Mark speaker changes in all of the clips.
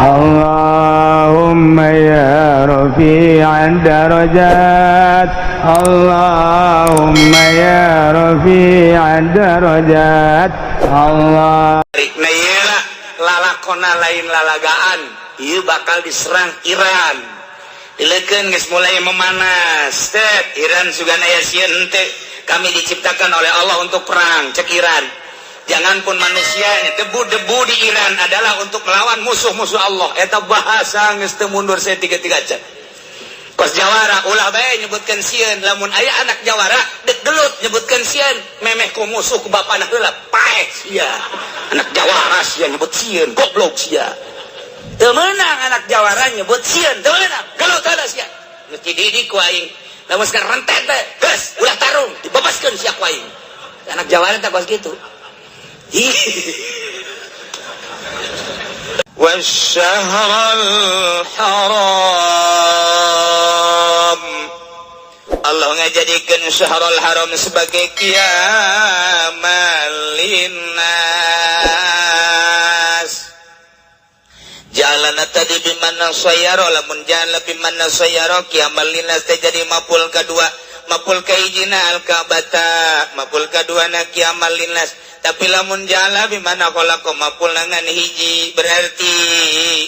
Speaker 1: Allahumma ya rafi'ad darajat, Allahumma ya rafi'ad darajat. Allah lalakona lain lalagaan, ieu bakal diserang Iran. Dileukeun geus mulai memanas. Iran sugan aya sieun teh. Kami diciptakan oleh Allah untuk perang, cek Iran. Jangan pun manusianya, debu-debu di Iran adalah untuk melawan musuh-musuh Allah. Eta bahasa geus teu mundur saya tiga-tiga cek. Kos Jawara ulah bae nyebutkeun sieun, lamun aya anak Jawara dek gelut nyebutkeun sieun, memeh ku musuh ku bapana heula, paeh sia. Anak Jawara sia nyebut sieun, goblok sia. Teu meunang anak Jawara nyebut sieun, teu meunang. Gelut ada sia. Geus dididik ku aing. Lamun sekarang rentet teh, geus ulah tarung, dibebaskeun sia ku aing. Anak Jawara teh kos kitu. Wasyahrul haram, Allah ngajadikeun syahrul haram sebagai qiyamal linnas. Jalan tadi bimana sayaro, lamun jalan bimana sayaro qiyamal linnas teh jadi maful kedua, maful kahijina al-kabata, maful kedua na qiyamal linnas. Tapi lamun jala bimana khalaqa maful nangan hiji, berarti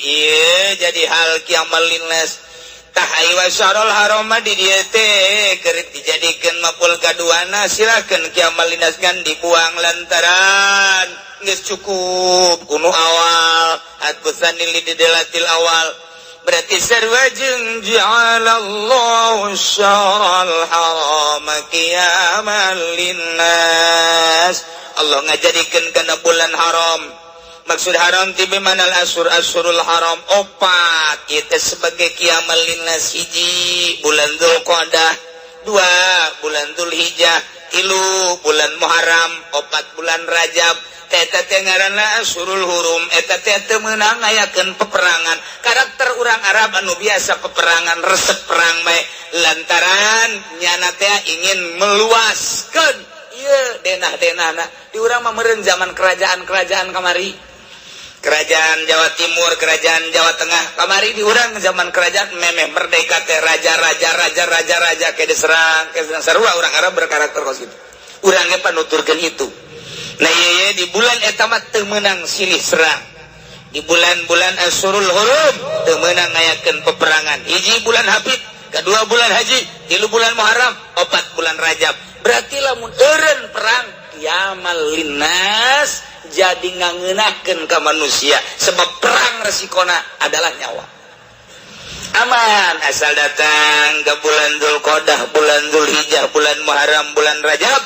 Speaker 1: ieu jadi hal qiyamal linnas. Tah aywa syarul haram di dieu teh keur dijadikeun maful kaduana, silakeun qiyamal linnas kan dibuang lantaran geus cukup kuno awal atbusan lidalatil awal. Berarti sarua jeung ja'alallahu syarul haram qiyamal linnas. Allah ngajadikeun kana bulan haram. Maksud haram ti bimanal asyurul haram opat ieu sebagai qiyamal linnas. Hiji bulan Dzulqa'dah, dua bulan Dzulhijjah, tilu bulan Muharram, opat bulan Rajab. Eta teh ngaranna asyurul hurum. Eta teh teu meunang ngayakeun peperangan. Karakter urang Arab anu biasa peperangan resep perang bae lantaran nyana teh ingin meluaskeun denah-denahna. Di urang mah meureun zaman kerajaan-kerajaan kamari. Kerajaan Jawa Timur, kerajaan Jawa Tengah kamari di urang zaman kerajaan memeh merdeka teh raja ke diserang ke sarua urang Arab berkarakter kos kitu. Urang ge panuturkeun itu. Nah ieu di bulan eta mah teu meunang silih serang. Di bulan-bulan Asyurul Hurum teu meunang ngayakeun peperangan. Hiji bulan Habib, kedua bulan Haji, tilu bulan Muharram, opat bulan Rajab. Berarti lamun eureun perang qiyamal linnas jadi ngangeunahkeun ka manusia, sebab perang resikona adalah nyawa. Aman asal datang ke bulan Dzulqa'dah, bulan Dzulhijjah, bulan Muharram, bulan Rajab,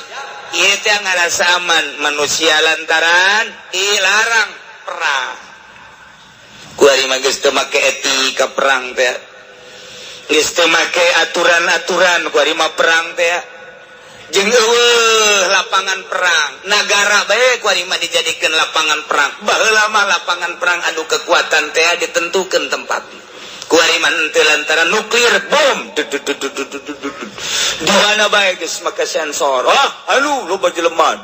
Speaker 1: ieu teh ngarasa aman manusia lantaran dilarang perang. Kuari mah geus teu make etika perang teh. Geus teu make aturan-aturan kuari mah perang teh. Jeung eueuh lapangan perang nagara bae kuari mah dijadikeun lapangan perang. Baheula mah lapangan perang anu kekuatan teh ditentukeun tempatna. Kuari mah teu lantaran nuklir bom. Di mana bae geus make sensor. Anu loba jelema.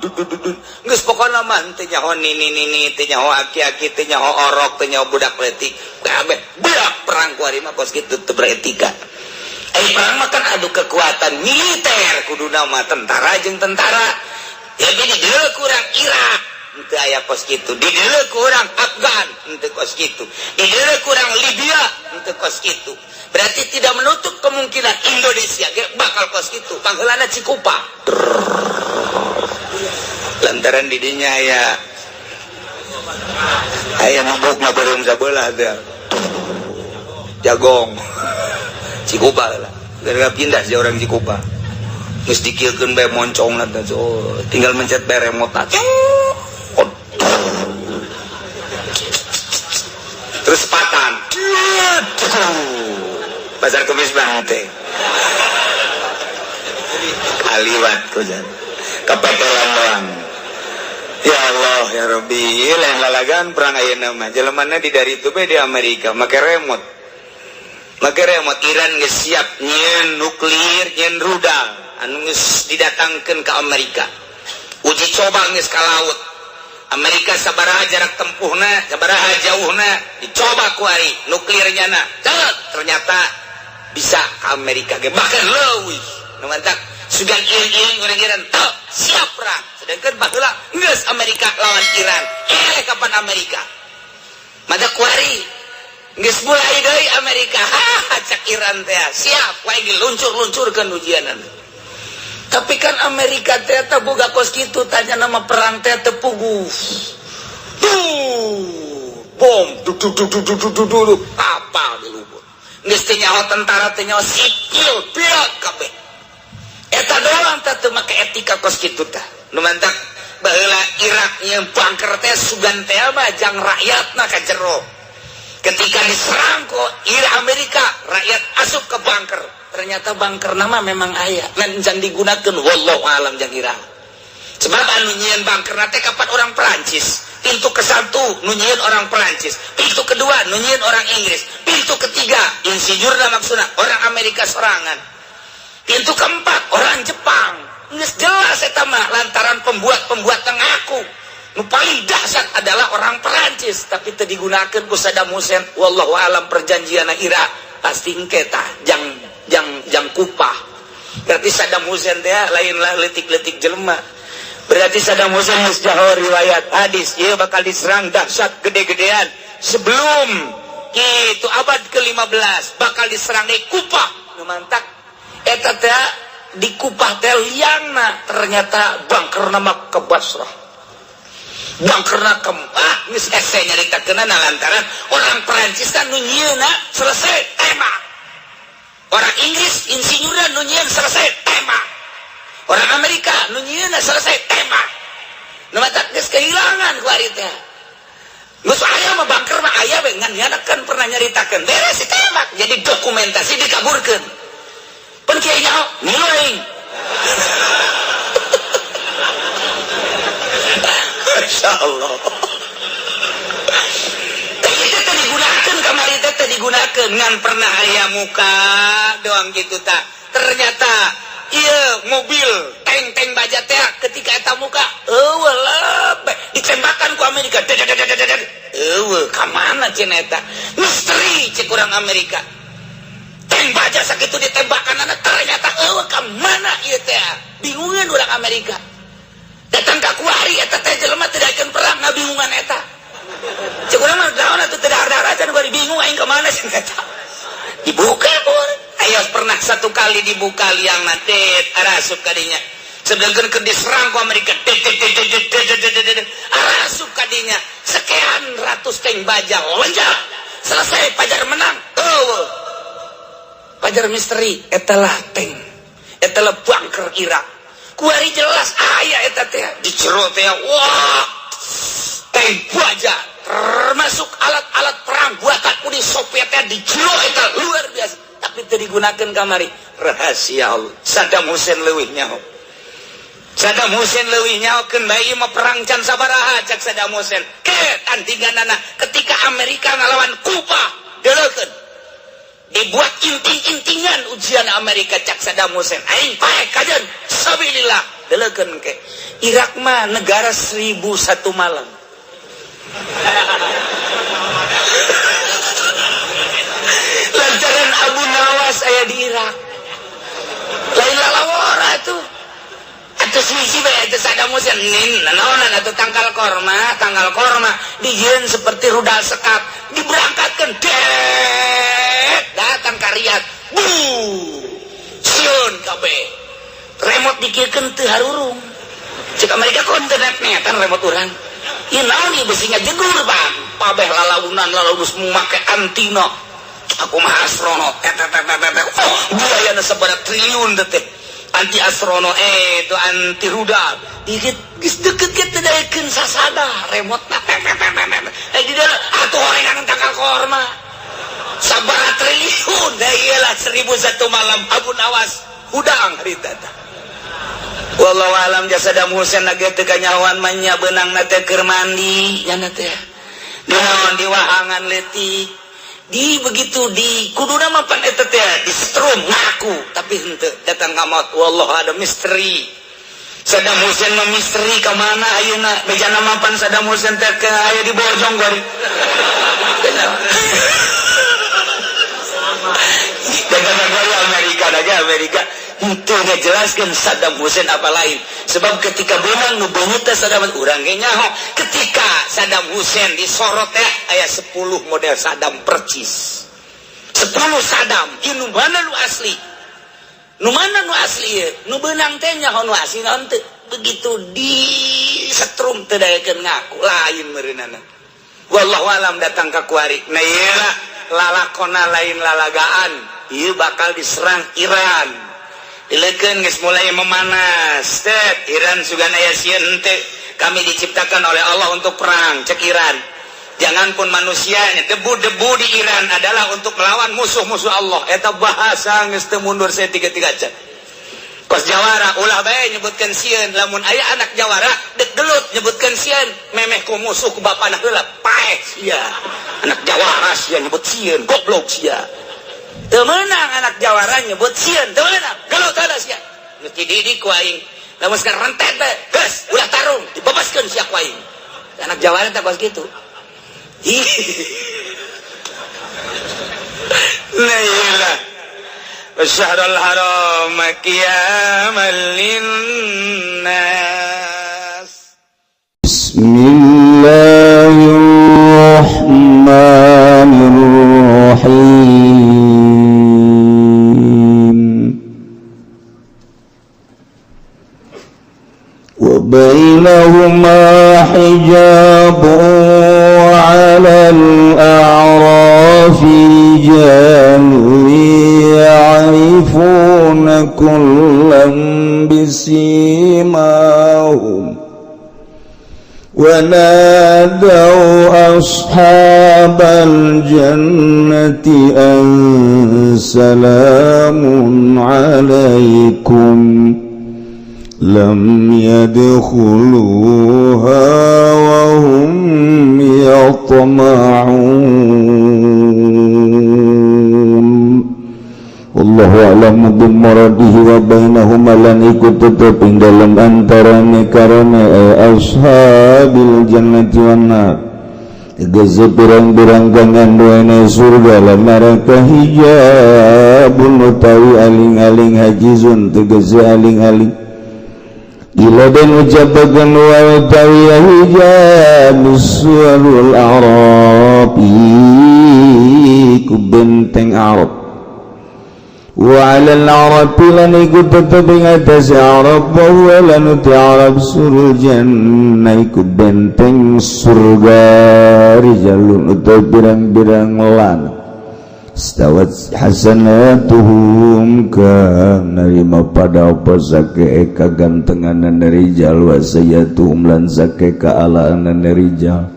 Speaker 1: Geus pokona mah teu nyaho nini teu nyaho aki-aki teu nyaho orok teu nyaho budak leutik. Kabeh budak perang kuari mah kos kitu teu beretika. Perang mah kan adu kekuatan militer kuduna mah tentara jeung tentara. Jadi di dieu kurang Irak henteu aya kos kitu. Di dieu kurang Afgan henteu kos kitu. Di dieu kurang Libya henteu kos kitu. Berarti tidak menutup kemungkinan Indonesia ge bakal kos kitu. Pangheulana Cikupa. Lantaran di dinya aya mabukna beureum sabelah teh. Jagong. Cikupa lah, gara-gara pindah si orang Cikupa. Geus dikieulkeun bae moncongna teh, tinggal mencet bae remote aja. Terus patan. Pasar Kemis Bang teh. Kaliwat ku jan. Kapetelan doang. Ya Allah ya Rabbi, lain lalagan perang ayeuna mah. Jelemana di dari itu bae di Amerika make remote. Maka remote Iran geus siap nyeun nuklir, nyeun rudal anu geus didatangkeun ka Amerika. Uji coba geus ka laut. Amerika sabaraha jarak tempuhna, sabaraha jauhna, dicoba ku ari nuklirnya na, ternyata bisa ke Amerika ge bahkan leuwih. Nu mantap sugan ieu urang-urang siap perang. Sedangkan baheula geus Amerika lawan Iran. Kapan Amerika? Mada ku ari geus mulai deui Amerika. Cak Iran teh siap wae luncur-luncurkeun ujianan. Tapi kan Amerika teh boga kos kitu tanya nama perang teh teu puguh. Bom duduk kapal dilubur. Geus teh nyaho tentara teh nyaho sipil pilot kabeh. Eta doang teh teu make etika kos kitu teh. Nu mantap baheula Irak yang bunker teh sugan teh mah jang rakyatna ka jero. Ketika diserang kok Amerika rakyat asup ke bunker. Ternyata bunker nama memang aya dan jangan digunakan wallahu alam jang Irak. Sebab anu nyieun bunker teh kapan orang Perancis. Pintu ke-1 nu nyieun orang Perancis, pintu kedua nu nyieun orang Inggris, pintu ketiga insinyurna maksudna orang Amerika sorangan. Pintu keempat orang Jepang. Geus jelas eta mah lantaran pembuat ngaku nu paling dahsyat adalah orang Perancis tapi teu digunakeun ku Saddam Hussein. Wallahu alam perjanjianna Irak pasti engke tah jang kupah. Berarti Saddam Hussein teh lainlah letik-letik jelema. Berarti Saddam Hussein geus jauh riwayat hadis ieu bakal diserang dahsyat gede-gedean sebelum itu abad ke-15 bakal diserang deui kupah. Nu mantap eta teh di kupah teh liangna ternyata bunkerna mah ke Basrah. Bunkerna ke geus ese nyaritakeunana lantaran orang Perancis kan nu nyieunna selesai tembak. Orang Inggris insinyurna nu nyieun selesai tembak. Orang Amerika nu nyieunna selesai tembak. Nu mata geus kehilangan ku ari teh. Geus aya mah bunker mah aya we ngan kan pernah nyaritakeun beres ditembak jadi dokumentasi dikaburkeun. Pun kieu nyaho ngiling. Masyaallah. Teh digunakeun ngan pernah aya muka doang gitu tak. Ternyata ieu mobil tank baja teh ketika eta muka eueuh ditembakkan ku Amerika. Eueuh ka mana cenah eta? Misteri cek urang Amerika. Tank baja sakitu ditembakkanana ternyata eueuh ka mana ieu teh? Bingungan urang Amerika. Datang ka kuari eta teh jelema teu daekeun perang ngabingungan eta. Cek urang mah naon atuh teu dar-dar aja gua bingung aing ka mana sih eta. Dibuka pun. Aya pernah satu kali dibuka liangna teh arasup ka dinya. Sedengkeun keur diserang ku Amerika. Arasup ka dinya. Sekian ratus tank baja lonjak. Selesai pajar menang. Pajar misteri etalah tank. Etalah bunker Irak. Kuari jelas aya eta teh di jero teh. Wah. Tank baja termasuk alat-alat perang buatan Uni Soviet di jero eta luar biasa tapi teu digunakeun kamari rahasia Allah. Saddam Hussein leuwih nyaho. Saddam Hussein leuwih nyahokeun bae mah perang can sabaraha cak Saddam Hussein. Tandinganana ketika Amerika ngalawan Kuba deuleukeun. Dibuat inting-intingan ujian Amerika cak Saddam Hussein. Aing pae kajen sabilillah deuleukeun ke. Irak mah negara 1001 malam. Lantaran Abu Nawas aya di Irak. Lain lalawara tuh. Atuh sisi bae atuh Saddam Hussein nin naonan atuh tangkal korma dijieun seperti rudal sekat diberangkatkeun datang ka Riyadh. Sieun kabeh. Remote dikiekeun teu harurung. Cek Amerika kon teu netan remote urang. Ieu naon ieu besinya jegur bang. Pabeh lalaunan make antina. Aku mah astronot. Oh, biayana sabaraha triliun teh. Anti astrono itu anti rudal. Dikit geus deukeut ke teu daekeun sasada remote-na. Di dalam atuh horengan tangkal korma. Sabaraha triliun. Da iyalah 1001 malam Abu Nawas hudang harita teh. Wallahu alam jasa Saddam Hussein lagi teu kanyahoan mah nya beunangna teh keur mandi nya teh. Dinaon di wahangan leutik. Di begitu di kuduna mah pan eta teh di strum ngaku tapi henteu datang ka maut. Wallahu ada misteri. Saddam Hussein mah misteri ka mana ayeuna bejana mapan Saddam Hussein teh ke aya di Bojong gari. Amerika itu ngejelaskan Saddam Hussein apa lain sebab ketika benang nubunuh teh Saddam urang ge nyaho ketika Saddam Hussein disorot teh aya 10 model Saddam percis 10 Saddam ini mana nu asli nu mana nu asli ya nu benang teh nyaho nu asli naon teh begitu di setrum teu daekeun ngaku lain meureunana wallahu alam datang ka kuari nah ieu lalakona lain lalagaan ieu bakal diserang Iran dilekeun geus mulai memanas teh Iran sugan aya sieun teh kami diciptakan oleh Allah untuk perang cek Iran janganpun manusianya debu-debu di Iran adalah untuk melawan musuh-musuh Allah eta bahasa geus teu mundur saeutik-eutik aja kos jawara ulah bae nyebutkeun sieun lamun aya anak jawara dek gelut nyebutkeun sieun memeh ku musuh ku bapana heula paeh sia anak jawara sia nyebut sieun goblok sia teu meunang anak jawara nyebut sieun teu meunang gelut ada sia geus dididik ku aing lamun sekarang rentet teh geus ulah tarung dibebaskeun sia ku aing anak jawara teh kos kitu la ilaha Syahrul haram qiyamal linnas
Speaker 2: Bismillahirrahmanirrahim wa bainahuma hijabun wa 'alal a'rafi يعرفون كلا بسيماهم ونادوا أصحاب الجنة أن سلام عليكم لم يدخلوها وهم يطمعون Wallahu a'lamu bimuradihi wa bainahuma lan iku tetep ing dalem antarane karana ashabil jannati wan nar tegese pirang-pirang gangan duene surga lan neraka hijabun utawi aling-aling hajizun tegese aling-aling ila den ucapakeun wa utawi hijabus suarul arabi ku benteng Arab وعلى العرب لن يكون تتبع تسعرب وهو لن تعرب سر الجنة يكون benteng surga rijalun utai birang-birang lan stawat hasanatuhum kan narima pada apa sake kagantenganan rijal wa sayyatuhum lan sake kaalaanan rijal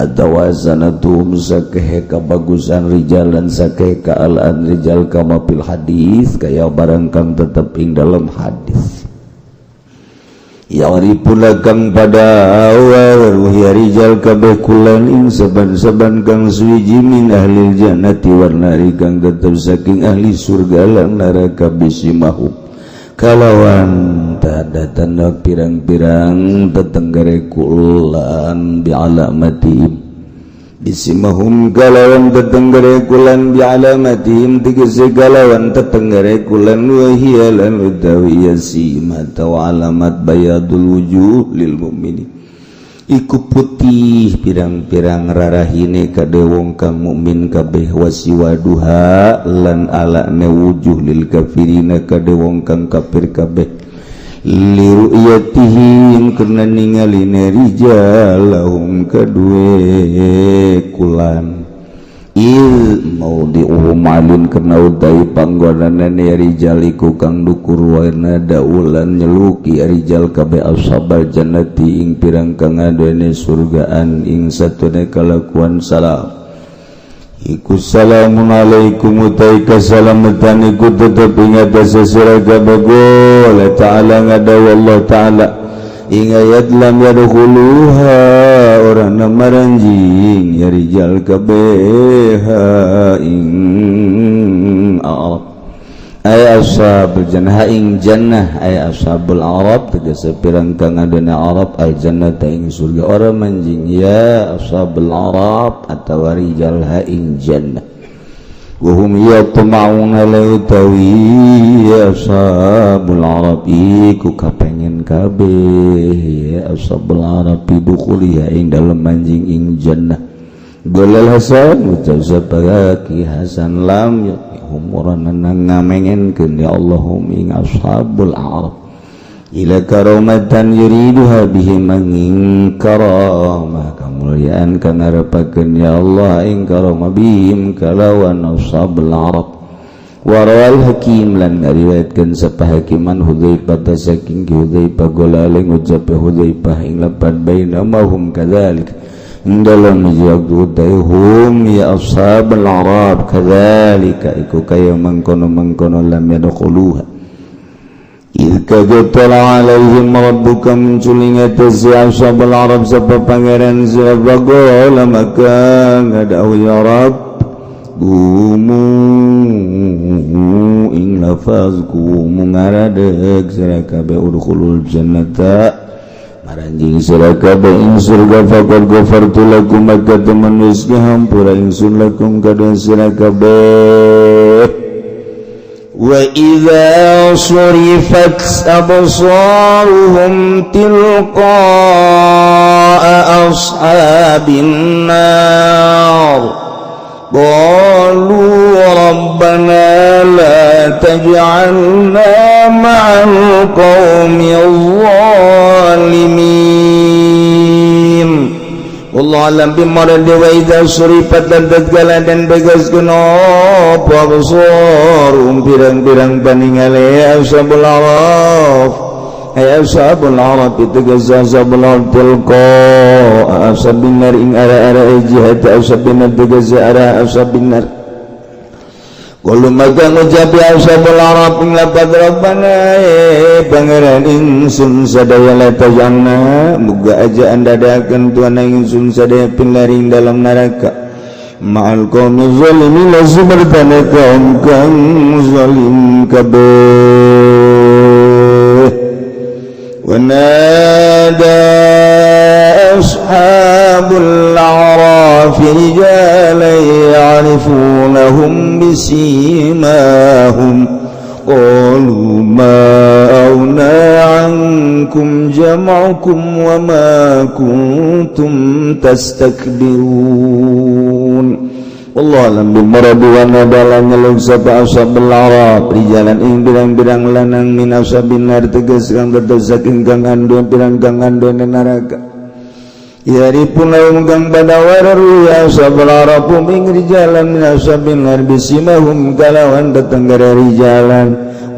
Speaker 2: atau wasanatuhum sakeh kabagusan rijal dan sakeh kaalaan rijal kama fil hadis kaya barang kang tetep ing dalam hadis ya'rifuna kang pada awal ya rijal kabeh kulan ing saban-saban kang suwiji min ahli jannati wan nari kang tetep saking ahli surga lan neraka bisimahum kalawan tanda-tanda pirang-pirang tetenggere kulan bi'alamatihim bisimahum kalawan tetenggere kulan bi'alamatihim tegese kalawan tetenggere kulan wahiyalan utawi yasim atau alamat bayadul wujuh lil mu'minin iku putih pirang-pirang rarahine kade wong kang mukmin kabeh wasiwaduha lan alane wujuh lil kafirina kade wong kang kafir kabeh liru'yatihim karena ningaline rijalahum kadue kulan il maudi'uhum alin karena utai panggonanane rijaliku kang dukur warna daulan nyeluki rijal kabeh ashabal jannati ing pirang kang aduene surgaan ing satune kalakuan salam iku salamun alaikum utai kasalamatan iku tetep ingat sesira kabeh ta'ala ngadawa Allah ta'ala ing ayat lam yadkhuluha orang namaranjing ya rijal kabeh ing ay ashabul jannah ing jannah ay ashabul arab tegese pirang kang ngadona arab al jannah ing surga ora manjing ya ashabul arab atawa rijal ha ing jannah wa hum yatma'una la utawi ya ashabul arab iku kapengen kabeh ya ashabul arab dukhuli ing dalem manjing ing jannah golal hasan ucap sapaki hasan lam umuran ngamengenkeun ya Allahum ing ashabul arab ila karamatan yuriduha bihi manging karamah kamulyaan kang ngarepakeun ya Allah ing karamah bihim kalawan ashabul arab warawal hakim lan ngariwayatkeun sapahakiman Hudzaifah saking Hudzaifah golaling ucap Hudzaifah ing lapan bainamahum kadzalik dalam jagudayhum ya ashabul arab kadzalika iku kaya mangkono lam yadkhuluha ilka jatala alaihim rabbuka munculing atas ashabul arab sapa pangeran sabagol maka ngadaw ya rab gumu ing lafazku mungaradeg sirakabe udkhulul jannata maranjing sira kabeh ing surga faqad ghafartu lakum maka temen wis ngahampura ingsun lakum kadang sira kabeh wa idza surifat absaruhum tilqa'a ashabin nar qalu rabbana la taj'alna ma'al qaumi zalimin wallahu alam bimarad wa idza surifat dan begas kenapa absarum pirang-pirang paningale ashabul araf ay ashabul araf itu ashabul araf tilqa ashabin nar ing ara-ara jihad ashabin nar tegas ara ashabin nar Qalu maka ngucap ashabul arab ing lapad rabbana pangeran ingsun sadaya la tajanna muga aja anda dadakan tuan ingsun sadaya pinlaring dalam neraka ma'al qaumi zalimin subartana kaum kang zalim kabeh wa nada ashabul araf rijalan ya'rifunahum bisimahum qalu ma aghna 'ankum jam'ukum wa ma kuntum tastakbirun wallahu alam bimarad wa nadalan nyeluk sapa ashabul arab rijalan ing birang-birang lanang min ashabin nar tegas kang tetes saking kang andon pirang kang andon neraka yaripun laum kang badawararu ya ashabul arab ing rijalan min ashabin nar bisimahum kalawan tetenggara rijalan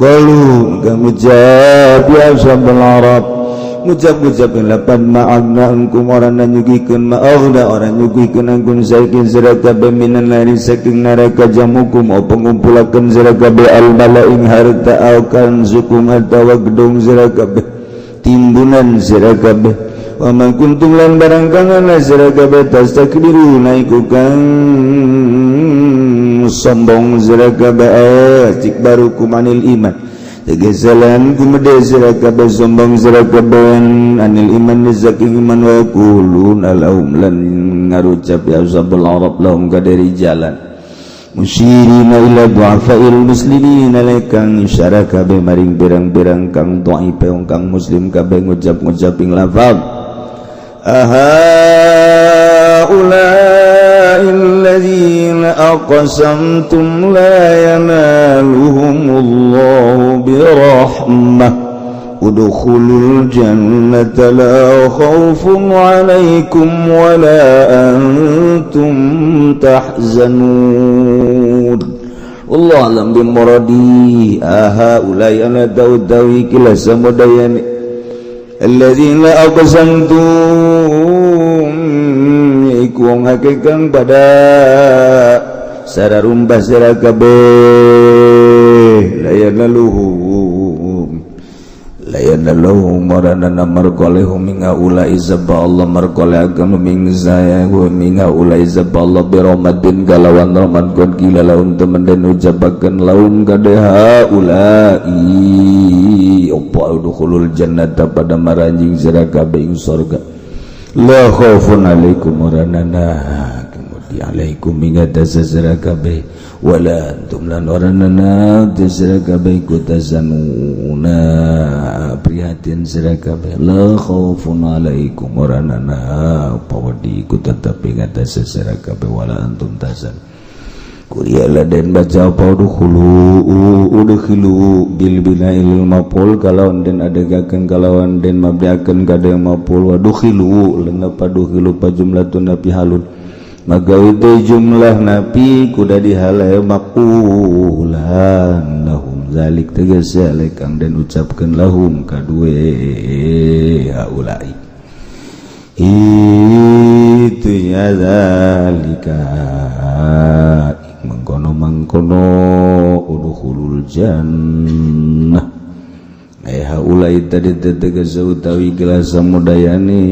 Speaker 2: qalu kang ucap ya ashabul arab ngucap-ngucap lapan ma'agna angkum orang nyugikeun ma'agna orang nyugikeun angkum saking sira kabeh minan nari saking neraka jamukum apa ngumpulakeun sira kabeh al malaing harta au kanzukum atawa gedung sira kabeh timbunan sira kabeh wa man kuntum lan barang kang ana sira kabeh tastakbiruna iku kang sombong sira kabeh istikbarukum anil iman tegesalan kumede sira kabeh sombong sira kabeh anil iman saking iman wa yaqulun alahum lan ngarucap ya ashabul arab lahum kadari jalan musyirina ila du'afail muslimin alaikan isyara kabeh maring birang-birang kang dhaif kang muslim kabeh ngucap-ngucap ing lafaz الذين أقسمتم لا ينالهم الله برحمة ادخلوا الجنة لا خوف عليكم ولا أنتم تحزنون والله أعلم بمرادي هؤلاء أنا داوي كلا سمدين الذين أقسمتم wong hakikang pada sararumbah sira kabeh layan lahum maranana marqalehum minga ulai zabba Allah marqale agama ming saya wa minga ulai zabba Allah birahmatin kalawan rahmat kon gila lahum temen den ucapaken lahum kadaha ulai apa udkhulul jannata pada maranjing sira kabeh ing surga la khaufun alaikum maranana kemudian alaikum minga tasasira kabeh wala antum lan waranana tasira kabeh kutazanuna prihatin sira kabeh la khaufun alaikum waranana pawadi ku tetep ngatas sira kabeh wala antum tazan kuriala den baca udkhulu bil binail mapul kalawan den adegakeun kalawan den mabdiakeun kada mapul wadukhilu lenapa dukhilu pa jumlatun napi halun magawi teh jumlah napi kuda dihalai maqulan lahum zalik tegese lekang dan ucapkan lahum kadue haulai itu ya zalika mengkono udkhulul jannah haulai tadi tegese utawi gelas samudayane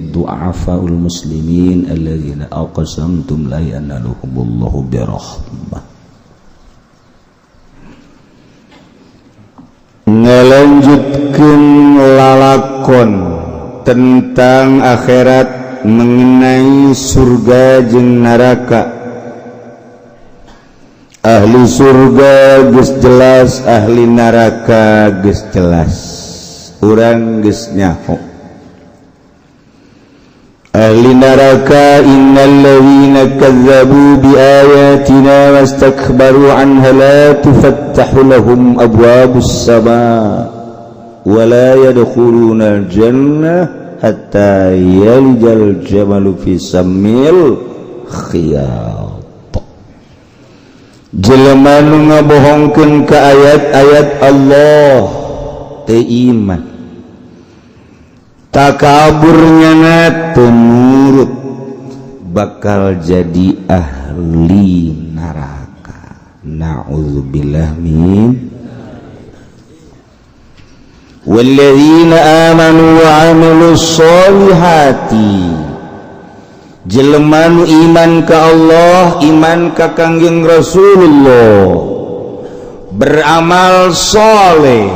Speaker 2: du'afaul muslimin alladzina aqsamtum la yanaluhumullahu birahmah. Ngelanjutkeun lalakon tentang akhirat mengenai surga jeung neraka. Ahli surga geus jelas, ahli neraka geus jelas. Urang geus nyaho. Ahli neraka innal ladzina kazzabu biayatina wastakbaru anha la tufattahu lahum abwabus samaa wa la yadkhuluna al-jannah hatta yalijal jamalu fi sammil khiyat. Jelema nu ngabohongkeun ka ayat-ayat Allah teu iman takaburnya na penurut bakal jadi ahli neraka. Na'udzubillah min walladzina amanu wa 'amilus sholihati jelema nu iman ka Allah iman ka Kangjeng Rasulullah beramal soleh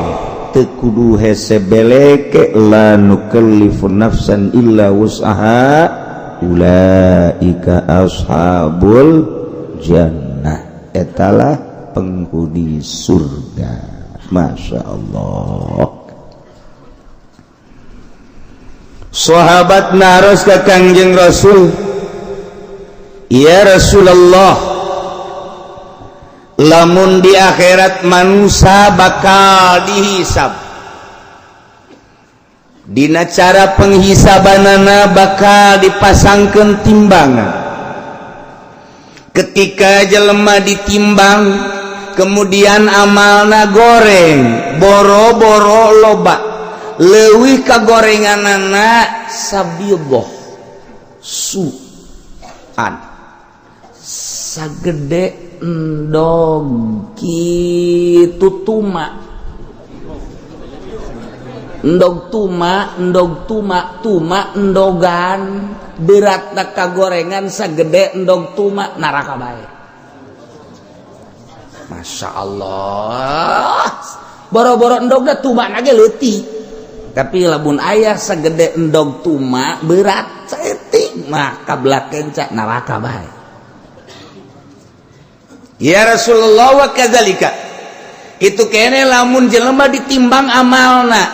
Speaker 2: teu kudu hese beleke la nukallifu nafsan illa wus'aha ulaika ashabul jannah etalah penghuni surga. Masya Allah. Sahabat naros ka Kangjeng Rasul, ya Rasulullah, lamun di akhirat manusia bakal dihisab, dina cara penghisabanana bakal dipasangkeun timbangan. Ketika jelema ditimbang kemudian amalna goreng boro-boro loba leuwih kagorenganana sabiyoh su'an sagede endog kitu tuma endogan beratna kagorengan sagede endog tuma neraka bae. Masya Allah, boro-boro endogna tuma nage leutik, tapi lamun ayah sagede endog tuma berat saeutik mah kablakeun ca neraka bae. Ya Rasulullah wa kadzalika, itu kene lamun jelema ditimbang amalna,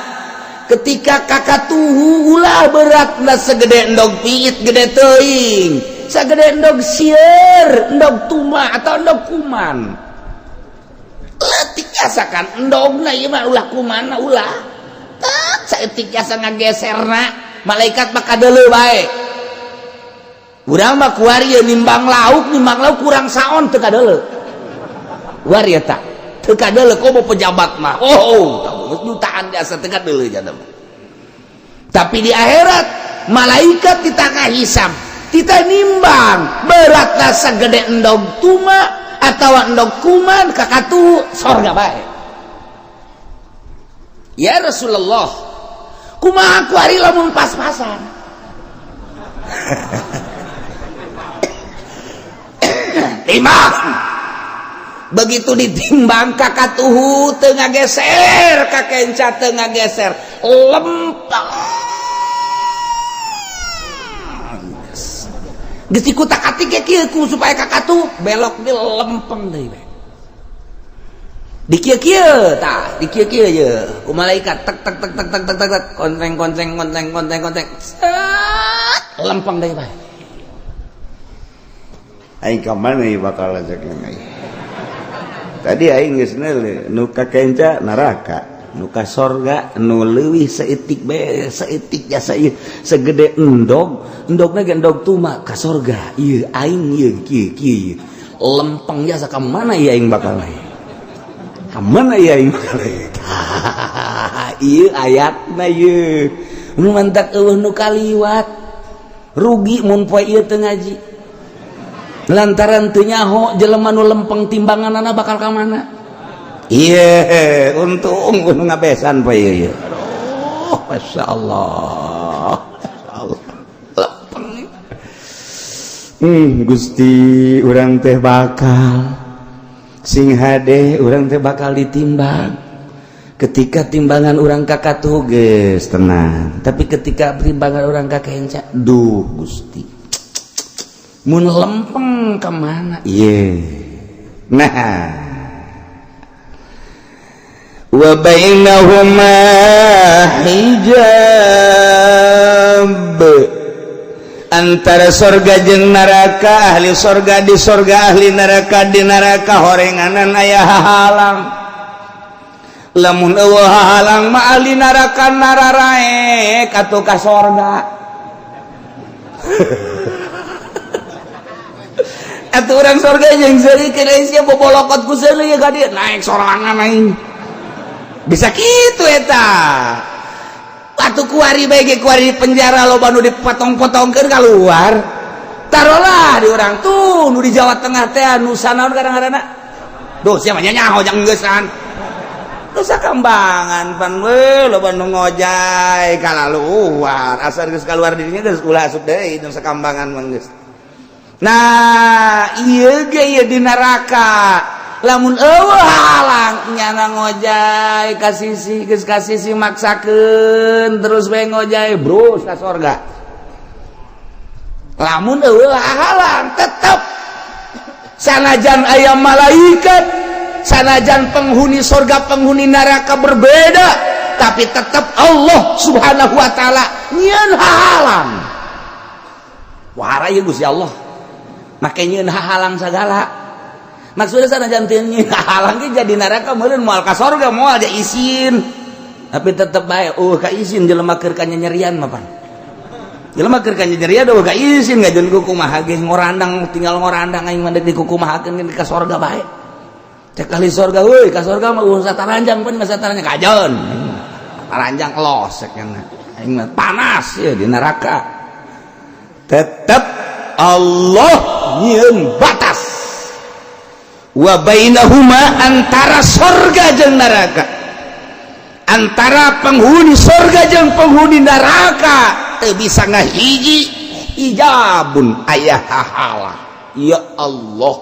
Speaker 2: ketika kakatuhu ulah beratna sagede endog piit gede teuing, sagede endog sieur, endog tuma atau endog kuman. Letik asakan endogna ieu mah ulah kumanna ulah. Tak saeutik asa ngageserna, malaikat mah kadeuleu bae. Urang mah kuari nimbang lauk kurang saon teu kadeuleu. Wari eta teu kadeuleu komo pejabat mah. Oh, jutaan biasa teu kadeuleu jana. Tapi di akhirat malaikat ditaka hisab, kita nimbang beratna sagede endog tuma atau endog kuman kakatu sorga bae.
Speaker 3: ya Rasulullah kumaha ku ari lamun pas-pasan timbang begitu ditimbang kakatuhu teu ngageser kakenca teu ngageser lempeng geus dikutak-atik kieu supaya kakatuh belok di lempeng deui di kieu tah di kieu ye ku malaikat tek tek tek tek tek tek tek konteng lempeng deui bae
Speaker 2: aing ka mana ieu bakal ajakeun aing tadi aing geus neuleuh nu ka kenca neraka nu ka sorga nu leuwih saeutik bae saeutik jasa ieu segede endogna ge endog tuma ka sorga ieu aing ieu kieu lempeng jasa ka mana ieu aing bakal ka mana ieu aing bakal ieu ayatna ieu nu mantak eueuh nu kaliwat rugi mun poe ieu teu ngaji lantaran teu nyaho jelema nu lempeng timbanganna bakal ka mana iya untung nu ngabesan poe ieu aduh masyaallah lempeng Gusti urang teh bakal sing hade urang teh bakal ditimbang ketika timbangan urang kakatuh geus tenang tapi ketika timbangan urang kakenca duh Gusti mun lempeng kemana iya nah wa bainahuma hijab antara sorga jeung neraka ahli sorga di sorga ahli neraka di neraka horenganan aya hahalang lamun eueuh hahalang mah ahli neraka nararae katu ka sorga atuh urang sorga jeung seuikeun sia bobolokot ku seuleuh ya ka dieu naik sorangan aing bisa kitu eta atuh kuari bae ge kuari di penjara loba nu dipotong-potongkeun keluar tarolah di urang tuh nu di Jawa Tengah teh anu sanaon kadang-kadangna duh sia mah nyaho jang geussan nu sakambangan pan we loba nu ngojay kalaluar asal geus kaluar di dinya geus ulah asup deui nu sakambangan mah geus. Nah ieu ge ieu di neraka lamun eueuh halang nyana ngojay ka sisi geus ka sisi maksakeun terus bae ngojay brus ka sorga lamun eueuh halang tetep sanajan aya malaikat sanajan penghuni sorga penghuni neraka berbeda tapi tetap Allah subhanahu wa ta'ala nyieun halang wahara ieu Gusti Allah make nyieun halang sagala maksudnya sanajan teu nyieun halang ge jadi neraka meureun moal ka sorga moal ada izin tapi tetep bae ka izin jelema keur kanyerian mah pan jelema keur kanyerian eueuh ka izin ngajeun ku kumaha ge ngorandang tinggal ngorandang aing mah di kumahakeun ka sorga bae cek ahli sorga euy ka sorga mah urusan sataranjang pun masa sataranjang kajon taranjang los cek aing mah panas ya di neraka tetep Allah nyieun batas wa bainahuma antara sorga jeung neraka antara penghuni sorga jeung penghuni neraka teu bisa ngahiji ijabun aya hahalang ya Allah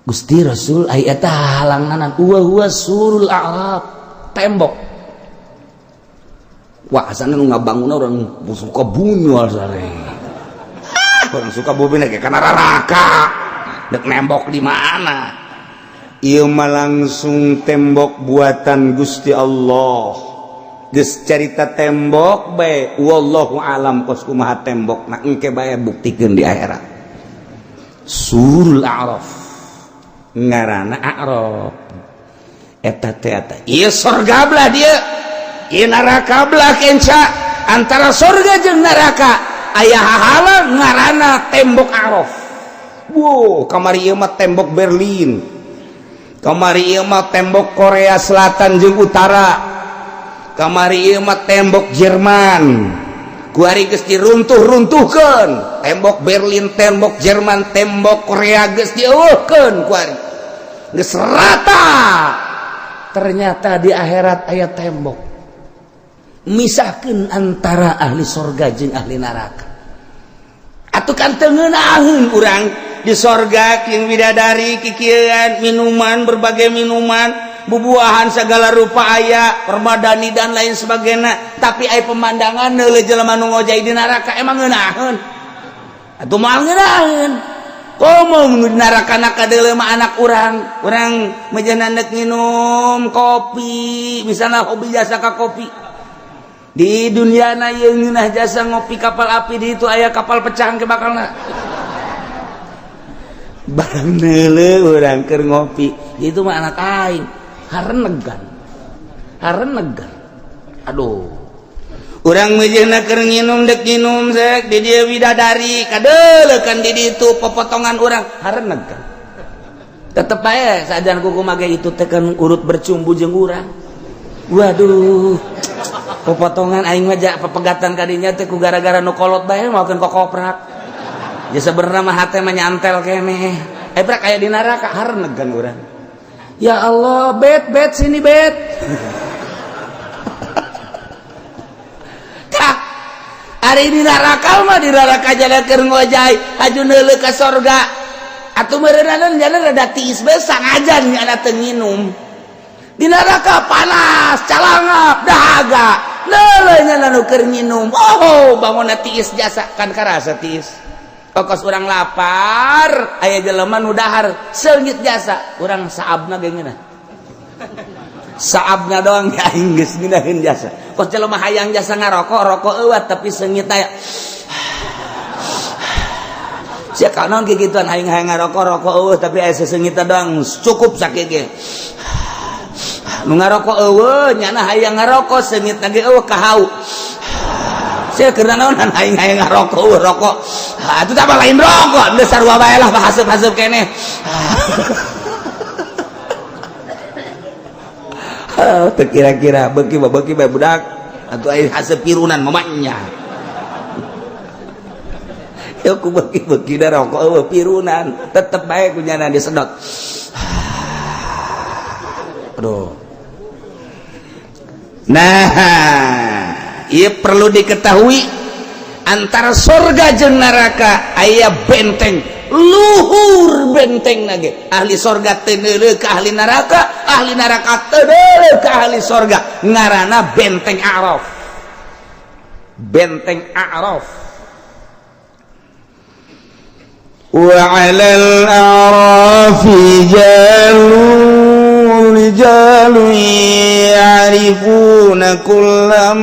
Speaker 2: Gusti Rasul aya teh halanganan huwa surul a'rab tembok wah asana nu ngabangunna urang suka bunyol sare urang suka bobina ge kana neraka dek nembok di mana ieu mah langsung tembok buatan Gusti Allah geus carita tembok bae wallahu alam kos kumaha tembokna engke bae buktikeun di akhirat surul a'raf ngaranna a'raf eta teh eta ieu sorga belah dia ieu neraka belah kenca antara sorga jeung neraka aya hahalang ngaranna tembok a'raf wow kamari ieu mah tembok Berlin kamari ieu mah tembok Korea Selatan jeung Utara kamari ieu mah tembok Jerman kuari geus diruntuh-runtuhkeun tembok Berlin tembok Jerman tembok Korea geus dieuweuhkeun kuari geus rata
Speaker 3: ternyata di akhirat aya tembok misahkeun antara ahli surga jeung ahli neraka. Atuh kan teu ngeunaheun urang di surga kieu widadari kikieuan minuman berbagai minuman bubuahan segala rupa aya permadani dan lain sebagainya, tapi aya pemandangan neuleuh jelema nu ngojai di neraka emang ngeunaheun. Atuh moal ngeunaheun. Komo di neraka kadeuleu mah anak urang mejana neuk nginum kopi, misalna hobi jasa ka kopi. Di dunia na yeung ngeunah jasa ngopi kapal api di itu aya kapal pecah ke bakalna. Barang neuleuh urang keur ngopi, itu mah anak aing, harenegan. Aduh. Urang mejeuna keur nginum dek nginum sek di dieu widadari kadeuleuh kan di ditu popotongan urang harenegan. Tetep bae sajan kuku mage itu teh kan urut bercumbu jeung urang. Waduh. Popotongan aing mah pepegatan kadinya teh ku gara-gara nu kolot bae maokeun kokoprak. Ya sebenarnya mah hate mah nyantel keneh. Brak aya di neraka harenegan urang. Ya Allah, bet sini bet. Kak, ari di neraka mah di neraka jalan keur ngojai, haju neuleuh ka surga. Atuh meureunana jalan rada tiis bae sangajan nya teu nginum. Di neraka panas, calangap, dahaga. Leuleuhnya nu keur nginum. Oh, bangunna tiis jasa kan karasa tiis. Kokos urang lapar, aya jelema nu dahar seungit jasa, urang saabna ge ngeunah. Saabna doang ge aing geus ngeunaheun jasa. Kos jelema hayang jasa ngarokok, rokok eueuh tapi seungit aya. Sia kanon ge gituan aing hayang ngarokok, rokok eueuh tapi aya seungit doang cukup sakit ge. Nu ngarokok eueuh nyana hayang ngarokok seungit ge eueuh kahau. Sia keur naonan aing hayang ngarokok eueuh rokok. Atuh tah lain rokok, geus sarua bae lah haseup-haseup keneh. Teu kira-kira beuki bae budak atuh aya haseup pirunan mamanya. Ya ku beuki da rokok eueuh pirunan, tetep bae kunyana disedot. Aduh. Nah, ieu perlu diketahui antara surga jeung neraka aya benteng luhur benteng nage. Ahli surga teu neuleuh ka ahli neraka teu neuleuh ka ahli surga. Ngaranna benteng A'raf. Benteng A'raf. Wa 'alal a'rafi rijalun ya'rifuna kullam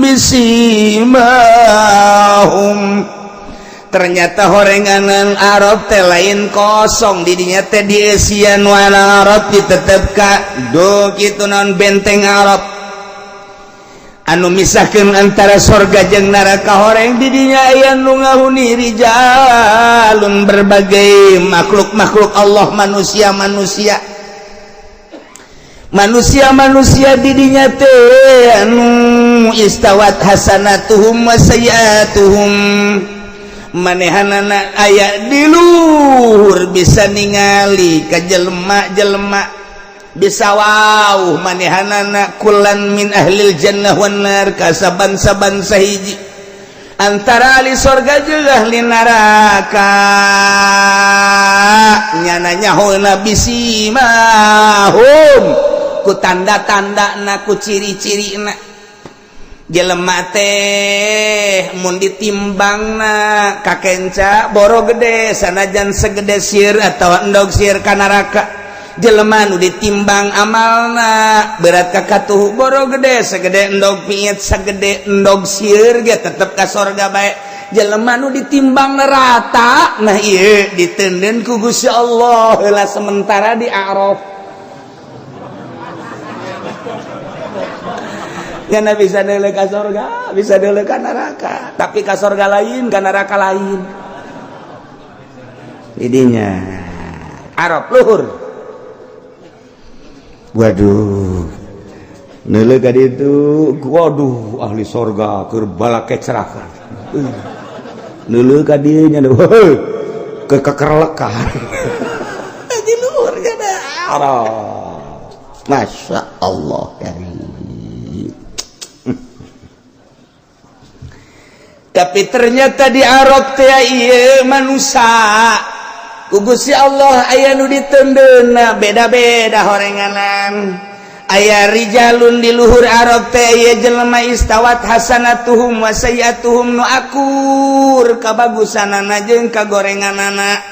Speaker 3: bisimahum. Ternyata horenganan Arab teh lain kosong di dinya teh dieusian wana Arab ditetepkan do kitu naon benteng Arab anu misahkeun antara surga jeung neraka. Horeng di dinya aya nu ngahuni rijalun berbagai makhluk Allah, manusia didinya teh anu istawat hasanatuhum wa sayiatuhum, manehanana aya di luhur bisa ningali ka jelema-jelema, bisa wauh manehanana kullan min ahlil jannah wan nar, kasaban-saban sahiji antara ahli surga jeung ahli neraka. Nyana nyahona bisimahum ku tanda-tandana ku ciri-cirina. Jelema teh mun ditimbangna kakenca boro gede sanajan segede sieun atawa endog sieun ka neraka. Jelema nu ditimbang amalna berat ka katuh boro gede sagede endog piit sagede endog sieun ge tetep ka surga bae. Jelema nu ditimbang rata nah ieu diteundeun ku Gusti Allah heula sementara di A'raf. Karena bisa neuleuh ka surga, bisa neuleuh ka neraka, tapi ka surga lain, ka neraka lain. Idinya Arab luhur. Waduh. Neuleuh ka ditu, waduh ahli surga keur balake cerahkan. Neuleuh ka dieu nya heuh kekerlekan. Di luhur kana Arab. Masya Allah tapi ternyata di Arab teh ieu manusia Gusti Allah aya nu ditendeuna beda-beda horenganan aya rijalun di luhur Arab teh aya jelema istawat hasanatuhum wa sayiatuhum nu akur kabagusanana jeung kagorenganana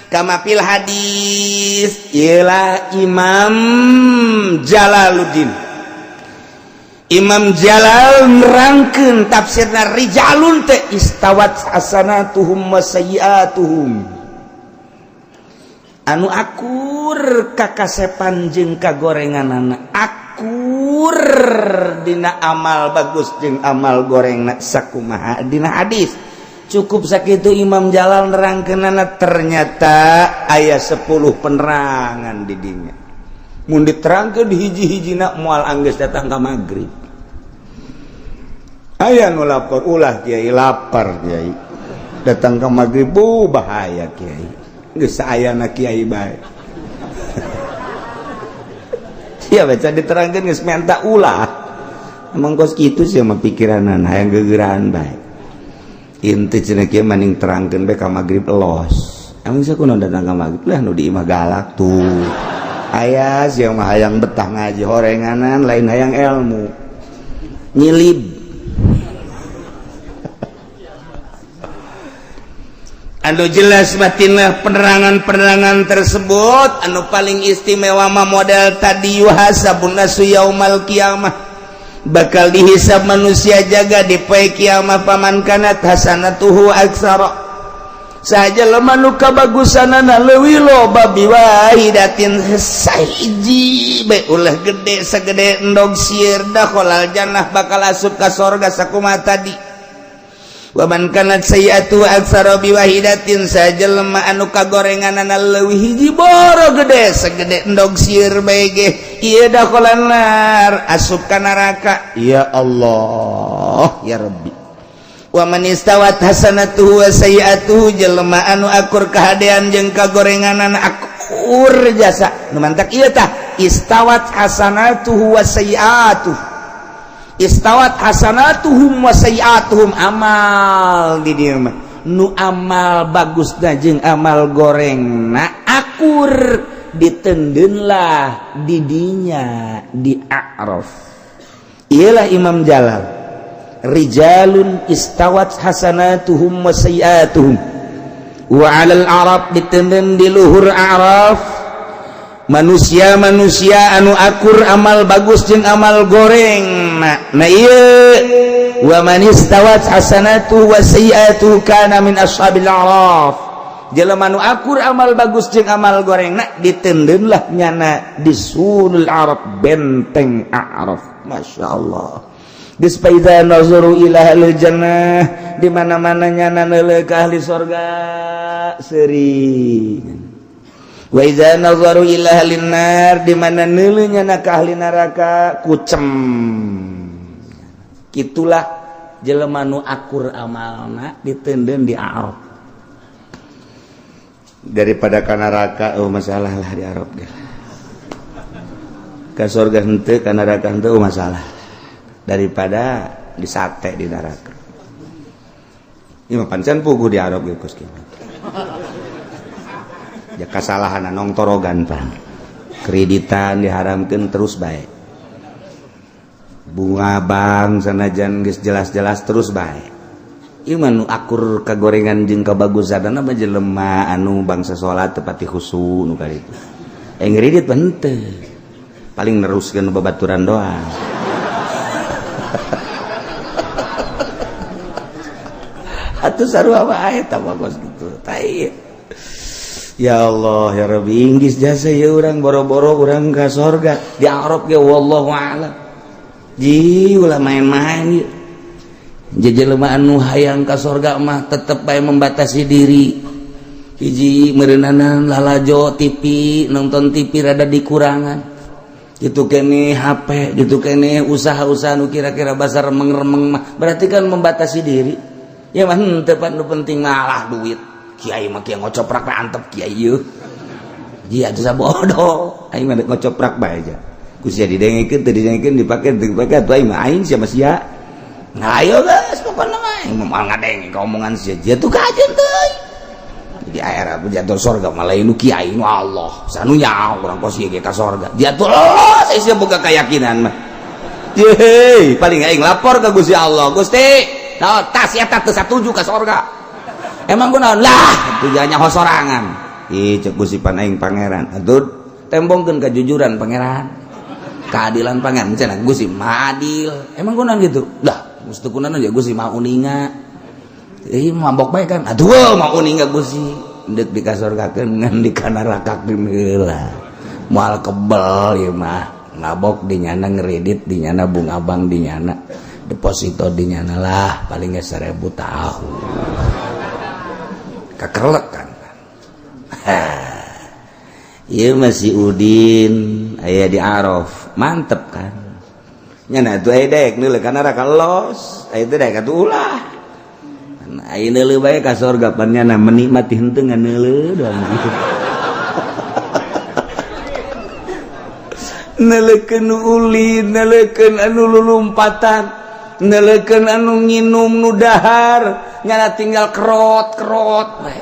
Speaker 3: kama fil hadis ialah Imam Jalaluddin Imam Jalal nerangkeun tafsirna rijalun teh istawat hasanatuhum wa sayiatuhum anu akur kakasepan jeung kagorenganana akur dina amal bagus jeung amal gorengna sakumaha dina hadis cukup sakitu Imam Jalal nerangkeunana ternyata aya 10 penerangan di dinya mun diterangkeun hiji-hijina moal anggeus datang ka magrib aya nu lapar ulah kiai lapar kiai datang ka magrib bahaya kiai geus saayana kiai bae sia baca diterangkeun geus menta ulah emang kos kitu sih mah pikiranna hayang gegeuraan bae inti cenah kieu maning terangkeun bae ka magrib elos emang sakunaon datang ka magrib lah nu di imah galak tuh aya siang mah hayang betah ngaji horenganan lain hayang ilmu nyilib anu jelas batinlah penerangan-penerangan tersebut anu paling istimewa mah model tadi yuhasabun nasu yaumal qiyamah bakal dihisab manusia jaga di poe kiamah paman kanat hasanatuhu aksara saja lemah nu kabagusanana leuwih loba biwahidatin sahiji bae ulah gede sagede endog sieun dakhalal jannah bakal asup ka sorga sakumaha tadi wa man kanat sayiatu aksara biwahidatin saja lemah anu kagorenganana leuwih hiji boro gede sagede endog sieun bae ge ieu dakhalan nar asup ka neraka ya Allah ya Rabbi wa man istawat hasanatuhu wa sayiatuhu jelema anu akur kahadean jeung kagorenganana akur jasa nu mantak ieu tah istawat hasanatuhu wa sayiatuhu istawat hasanatuhum wa sayiatuhum amal di dieu mah nu amal bagusna jeung amal gorengna akur ditendeunlah di dinya di A'raf ialah Imam Jalal rijalun istawat hasanatuhum wa sayiatuhum wa 'alal a'rab ditenden di luhur a'raf manusia-manusia anu akur amal bagus jeung amal goreng na ieu wa man istawat hasanatuhu wa sayiatuhu kana min ashabil a'raf jelema anu akur amal bagus jeung amal gorengna ditendeunlah nyana di sulul a'raf benteng a'raf masyaallah geus paida nazaru ila ahli jannah di mana-mana nyana neuleuh ka ahli surga seuring wa idza nazaru ila ahli nar di mana neuleuh nyana ka ahli neraka kucem kitulah jelema nu akur amalna ditendeun di Arab daripada ka neraka masalah lah di Arab ge ka surga henteu ka neraka henteu masalah daripada disate di neraka. Ini mah pancen puguh di Arab geus kieu. Ya kasalahan nong torogan pan. Kreditan diharamkeun terus bae. Bunga bank sanajan geus jelas-jelas terus bae. Ieu mah nu akur kagorengan jeung kabagusanna mah jelema anu bangsa salat teu pati khusu nu kaditu. Ngredit mah henteu. Paling neruskeun babaturan doang. Atuh sarua wae tah bagus gitu. Tai. Ya Allah ya Rabbi inggis jasa ya urang boro-boro urang ka surga di Arab ge wallahu a'lam. Ji ulah main-main ieu. Jelema anu hayang ka surga mah tetep bae membatasi diri. Hiji meureunana lalajo TV, nonton TV rada dikurangan. Gitu kene HP, gitu kene usaha-usaha nu kira-kira basa remeng-remeng mah berarti kan membatasi diri. Ya mah henteu pan nu penting ngalah duit. Kiai mah kieu ngocoprak antep kiai yeuh. Ji atuh sabodoh, aing mah ngocoprak bae aja. kusia didengekeun teu didengekeun dipake atuh aing mah aing sia sia. Nah ayo geus pokona mah aing mah ngadenge ka omongan sia jatuh ka ajeun teuy. Jadi akhirnya jatuh surga malah nu kiai nu Allah sanunya urang kos ieu ka surga. Jatuh lolos sia boga keyakinan mah. Yeay, paling aing lapor ke Gusti Allah. Gusti, naon tas eta teu satuju ka surga. Emang kunaon? Lah, tujuannya hosorangan. Ih, cek Gusti pan aing pangeran. Atuh tembongkeun kejujuran pangeran. Keadilan pangeran cenah Gusti mah adil. Emang kunaon gitu? Lah, mesti kunaon aja Gusti mah uninga. Mabok bae kan. Atuh mah uninga Gusti. Deuk di ka surgakeun ngan di ka neraka heula. Moal kebel ieu mah. Ngabok dinyana ngeredit dinyana bunga bank dinyana deposito dinyana lah paling gak 1000 tahun kekerlek kan iya masih Udin aya di Araf mantep kan nyana tuh aya dek neuleuh kana raka los aya teh dek atuh ulah aya neuleuh bae ka surga pan nyana menikmati henteu nganeuleuh doang neleukeun ulin neleukeun anu lulumpatan neleukeun anu nginum nu dahar nyana tinggal kerot bae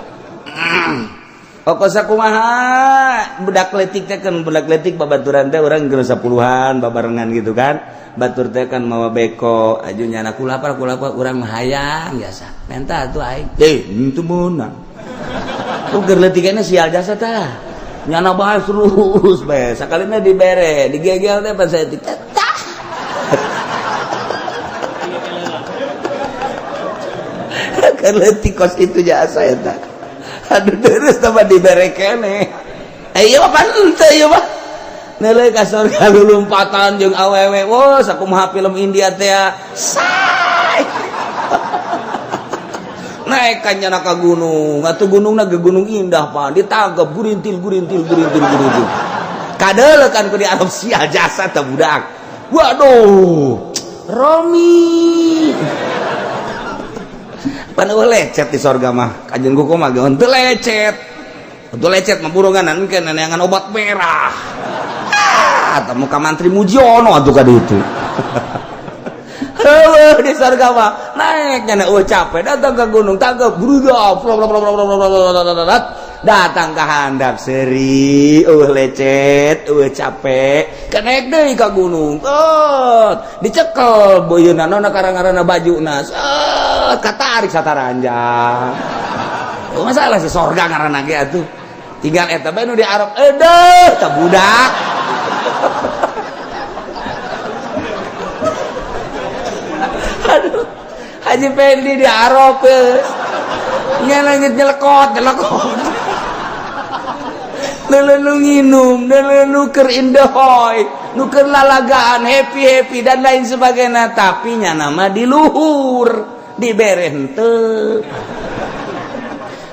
Speaker 3: Okosa kumaha budak letik teh kan budak letik babaturan teh urang geus 10-an babarengan gitu kan batur teh kan mawa beko aju nyana kulapar urang mah hayang biasa menta atuh aing henteu meunang keur letikna sial jasa tah nyana bahas terus bae sakalina dibere digegel teh pas saya tah kaleutik kos itu jasa eta aduh terus tambah dibere keneh ieu mah pan teu ieu mah neuleuh ka surga lulumpatan jeung awewe wos sakumaha film India teh say naik kan nyana ka gunung atuh gunungna ge gunung indah pan ditangkep gurintil kadeulekan ku di alam sial jasa teh budak waduh Romi pan lecet di sorga mah kanjeun kuku mah ge henteu lecet mah buronganan engke neneangan obat merah atuh muka mantri Mujiono atuh ka ditu di surga mah naik nyana capek datang ke gunung tanggap berudap datang ke handap seri lecet capek kenaik deui ka gunung dicekel boyeuna nona karang-karana bajuna katarik sataranjang masalah si surga ngaranna ge atuh tinggal eta bae nu di Arab eudeuh tah budak aduh Haji Pendi di Arab nyelekot neuleuh nginum neuleuh keur indehoy nu keur lalagaan happy dan lain sebagainya tapi nyana mah di luhur dibere henteu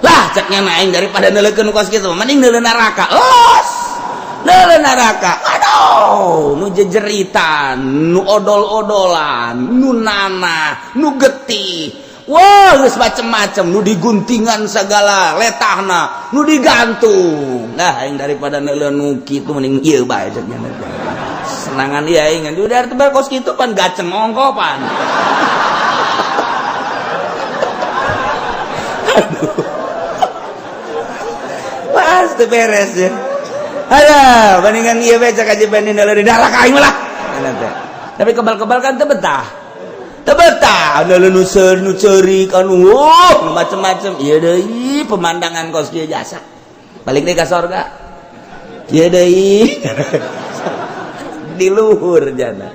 Speaker 3: lah cek nyana aing daripada neuleukeun kos kitu mending neuleuh neraka neuleuh neraka aduh nu jejeritan nu odol-odolan nu nanah nu getih wah geus macem-macem nu diguntingan segala letahna nu digantung nah aing daripada neuleuh nu kitu mending ieu bae cek nyana senangan ieu aing udah teu kos kitu pan gaceng ongko pan aduh pasti beres ya ada bandingan iya baca kaji banding dari neraka aing lah tapi kebal-kebal kan teu betah nu ceurik anu macem-macem ieu deui pemandangan kos kieu jasa balik deui ka surga ieu deui di luhur jana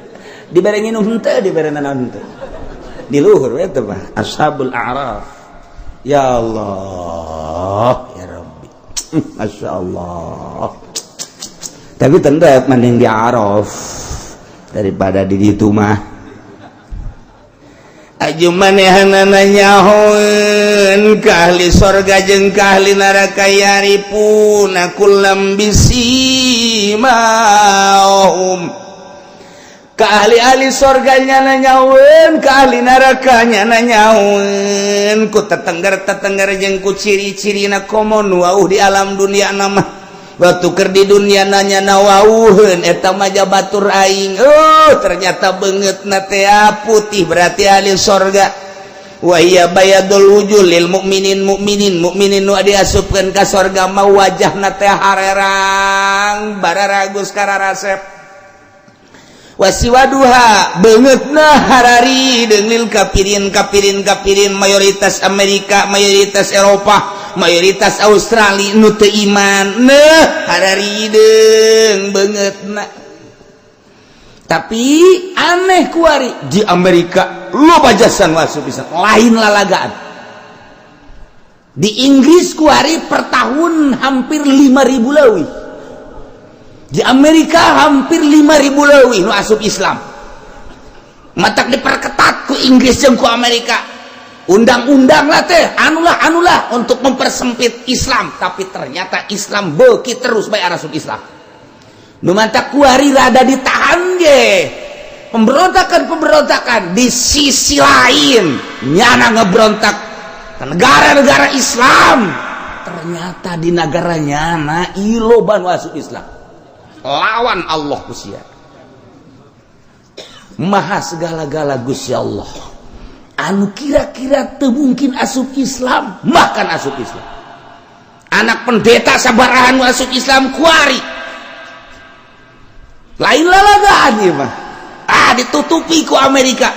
Speaker 3: dibere nginum henteu dibere naon henteu di luhur eta mah ashabul a'raf ya Allah ya Rabbi Masya Allah tapi tendep mending di Araf daripada di ditu mah aju manehanana nyahoeun ka ahli surga jeung ka ahli neraka yaripuna kullam bisimahum ka ahli surga nyana nyahoeun ka ahli neraka nyana nyahoeun ku tetengger jeung ku ciri-cirina komo nu di alam dunia nama waktu ker di dunia nanya nawauheun eta maja batur aing ternyata beungeut na teh putih berarti ahli sorga wa hiya bayadul wujuh lil mukminin nu diasupkeun ka sorga mah wajahna teh harerang bararagus kararasep wasiwaduha beungeutna harari deunil kapirin mayoritas Amerika mayoritas Eropa mayoritas Australia nu teu iman harari deung beungeutna tapi aneh kuari di Amerika loba jasan wasu bisa lain lalagaan di Inggris kuari per tahun hampir 5.000 leuwih di Amerika hampir 5.000 leuwih nu asup Islam matak diperketat ku Inggris jeung ku Amerika undang-undang lah teh anulah untuk mempersempit Islam tapi ternyata Islam beuki terus bae asup Islam nu mantak kuari rada ditahan ge pemberontakan di sisi lain nyana ngebrontak ke negara-negara Islam ternyata di negaranya na iloban asup Islam lawan Allah kusia maha segala-gala Gusti Allah anu kira-kira teu mungkin asup Islam bahkan asup Islam anak pendeta sabarahan asup Islam kuari lain lalagaan ieu mah ditutupi ku Amerika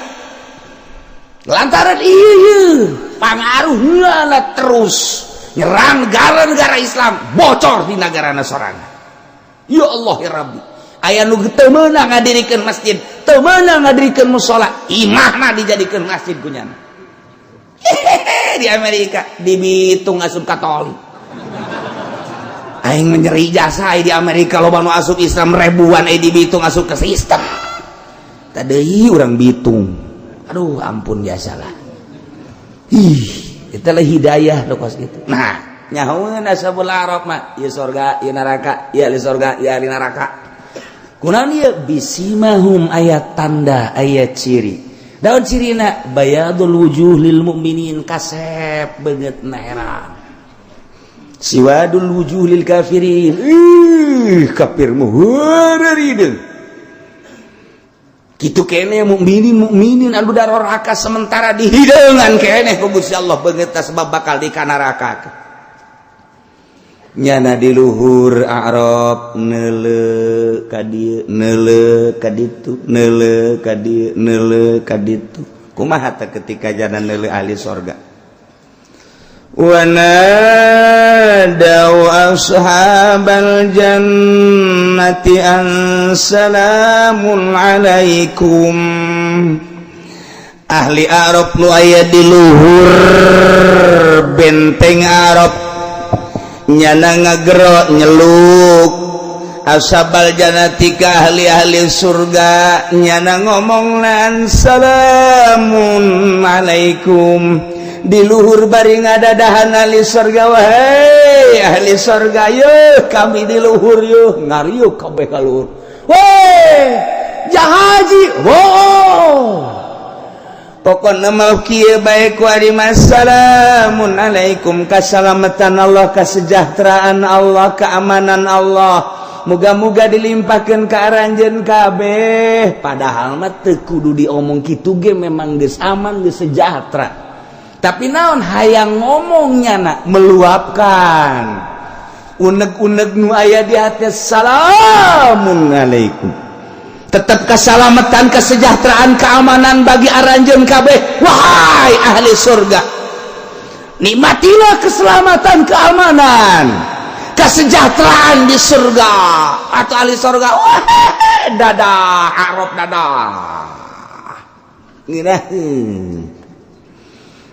Speaker 3: lantaran ieu pangaruhna terus nyerang negara-negara Islam bocor di negarana sorangan ya Allah ya Rabbi aya nu teu meunang ngadirikeun masjid teu meunang ngadirikeun mushola imahna dijadikeun masjid ku nyana di Amerika di Bitung asup Katolik aing menyeri jasa di Amerika loba nu asup Islam ribuan di Bitung asup ke sistem tadeuy urang Bitung aduh ampun jasalah eta lah hidayah do kos kitu nah nyahoeun ashabul araf mah ieu surga ieu neraka ieu ahli surga ieu ahli neraka kunaon ieu bisimahum ayat tanda ayat ciri daun cirina bayadul wujuh lil mukminin kasep beungeutna herang siwadul wujuh lil kafirin kafir muharideun kitu keneh mukminin anu daroraka sementara dihideungan keneh ku Gusti Allah beungeutna sebab bakal di neraka nyana di luhur Arab neuleuh ka dieu neuleuh ka ditu neuleuh ka dieu neuleuh ka ditu kumaha teh ketika jana neuleuh ahli surga wa nadaw ashabal jannati an salamun alaikum ahli Arab nu aya di luhur benteng Arab nyana ngagero nyeluk ashabal jannati ka ahli-ahli surga nyana ngomongnan salamun alaikum di luhur bari ngadadahan ahli surga wahai ahli surga yeuh kami di luhur yeuh ngariuk kabeh ka luhur weh jahaji pokokna mah kieu bae ku ari masalamun alaikum kasalamatan Allah kasejahteraan Allah keamanan Allah muga-muga dilimpahkeun ka aranjeun kabeh padahal mah teu kudu diomong kitu ge memang geus aman geus sejahtera tapi naon hayang ngomongnya nak meluapkan unek-unek nu aya di hati salamun alaikum tetap keselamatan kesejahteraan keamanan bagi aranjeun kabeh wahai ahli surga nikmatilah keselamatan keamanan kesejahteraan di surga atau ahli surga wahai dadah Arab dadah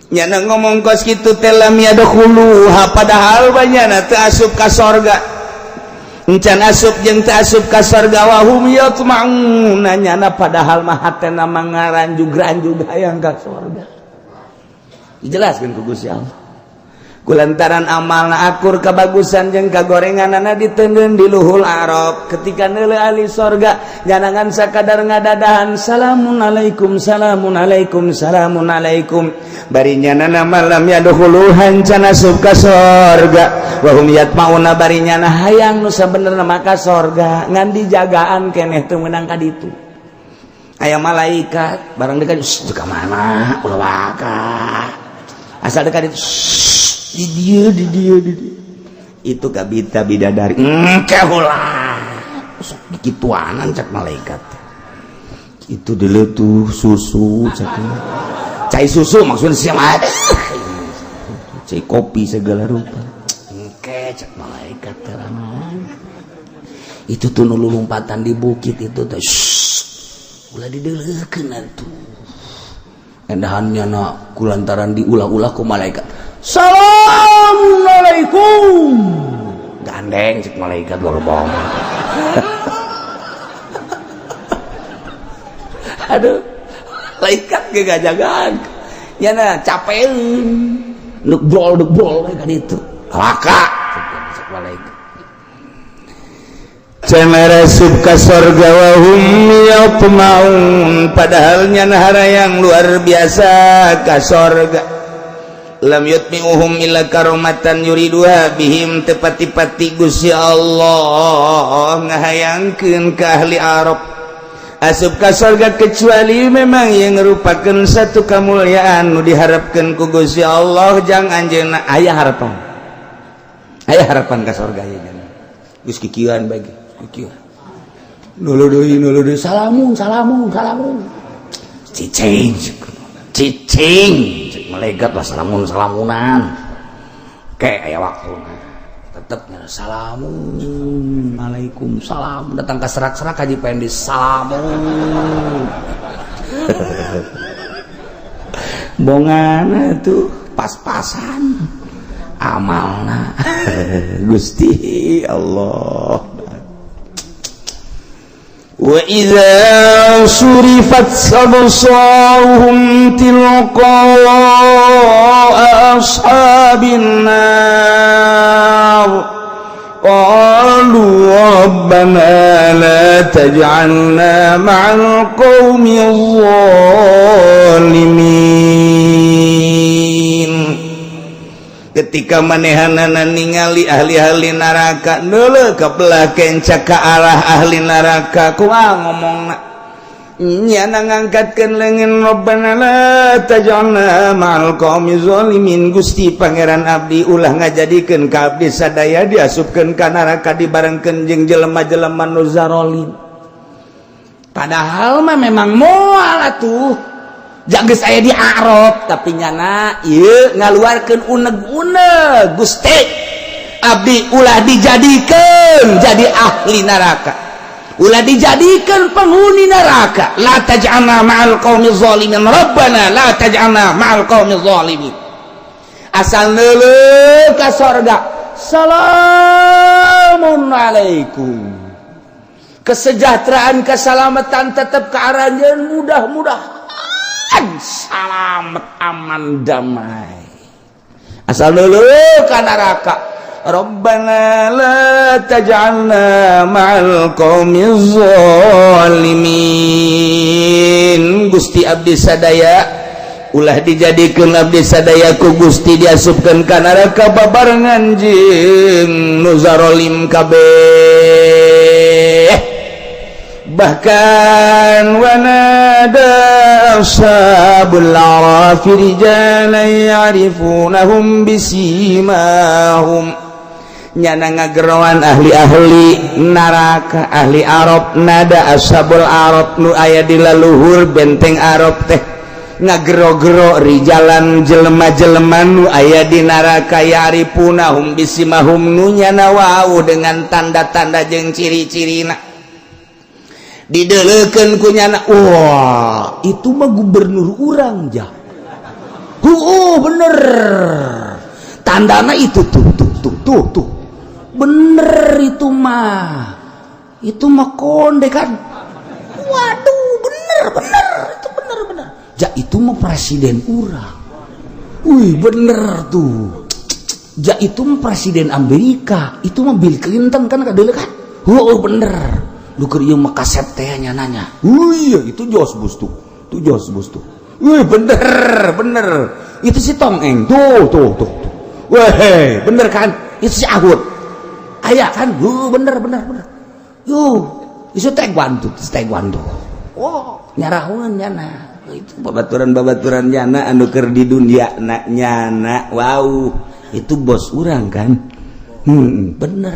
Speaker 3: nyana ngomong kos kitu telam yadkhuluha padahal banyana teu asup ka surga encan asup jeung teu asup ka surga wa hum yatma'un nyana padahal mah hatena mangaranjug-ranjug hayang ka surga dijelaskeun ku Gusti Allah kulantaran amal na akur kebagusan jeung kagorenganana ditenggeun di luhur Arab ketika neuleuh ahli sorga janangan sakadar ngadadahan salamun alaikum bari nyanana malam yadkhuluhan can asup ka sorga wa hum yatmauna bari nyana hayang nu sabenerna maka sorga ngan dijagaan keneh teu meunang ka ditu aya malaikat barang dekat ka mana ulah waka asal dekat itu di dia itu kabita bidadari kehulah sok dikituanan cak malaikat itu dulu tuh susu cai susu maksudnya siapa cai kopi segala rupa cak malaikat terangan itu tuh nulu lompatan di bukit itu tuh ulah dideleukeun atuh endahannya nak kulantaran diulah-ulah ku malaikat Assalamualaikum gandeng cek malaikat gerbong aduh malaikat gegajagan nyana capeun nuk brol kan itu laka cek malaikat cemeresup ka sorga wa hum yatmaun padahal nyana harayang luar biasa ka sorga lam yutmi'uhum illa karomatan yuriduha bihim tepati-pati Gusti Allah ngahayangkeun ka ahli Arab asup ka surga kecuali memang yang merupakan satu kemuliaan nu diharapkeun ku Gusti Allah jang anjeunna aya harapan ka surga ya jangan geus kikieuan bagi kikieuan nulu deui salamun cicing malaikat lah salamunan kayak aya waktuna tetepnya salamun alaikum salam datang ke serak-serak haji pengen di salamun bongana tuh pas-pasan amalna Gusti Allah wa idza surifat absaruhum tilqa ashabin nar qalu rabbana la taj'alna ma'al qaumi zalimin ketika manehanana ningali ahli-ahli neraka neuleuh ka belah kenca ka arah ahli neraka kumaha ngomongna nyana ngangkatkeun leungeun rabbana la taj'alna ma'al qaumi zalimin Gusti pangeran abdi ulah ngajadikeun ka abdi sadaya diasupkeun ka neraka dibarengkeun jeung jelema-jelema nu zalim padahal mah memang moal atuh jages aya di Arab tapi nyana ieu ngaluarkeun uneg-uneg Gusti abdi ulah dijadikeun jadi ahli neraka ulah dijadikeun penghuni neraka la taj'alna ma'al qaumi zalimin rabbana la taj'alna ma'al qaumi zalimin asal neuleuh ka sorga salamun alaikum kesejahteraan keselamatan tetap ke aranjeun mudah-mudahan selamat aman damai asal neuleuh ka neraka rabbana la taj'alna ma'al qaumiz zalimin Gusti abdi sadaya ulah dijadikeun abdi sadaya ku Gusti diasupkeun ka neraka babarengan jeung nu zalim kabeh bahkan wanada ashabul arafi rijalan ya'rifunahum bisimahum nyana ngageroan ahli-ahli neraka ahli Arab nada ashabul arab nu aya di laluhur benteng Arab teh ngagero-gero rijalan jelema-jelema nu aya di neraka ya'rifunahum bisimahum nu nyana wau dengan tanda-tanda jeung ciri-cirina dideleukeun ku nyana wah itu mah gubernur urang jah bener tandana itu tuh bener itu mah konde kan waduh bener itu bener ja itu mah presiden urang wih bener tuh itu presiden Amerika itu mah Bill Clinton kan kadele kan bener lu keur ieu mah kaset teh nyananya iya itu George Bush tuh bener itu si Tong Eng tuh weh bener kan itu si Ahud aya kan bener itu taekwondo nyarahuan nyana itu babaturan nyana anu keur di dunia nyana wow itu bos urang kan bener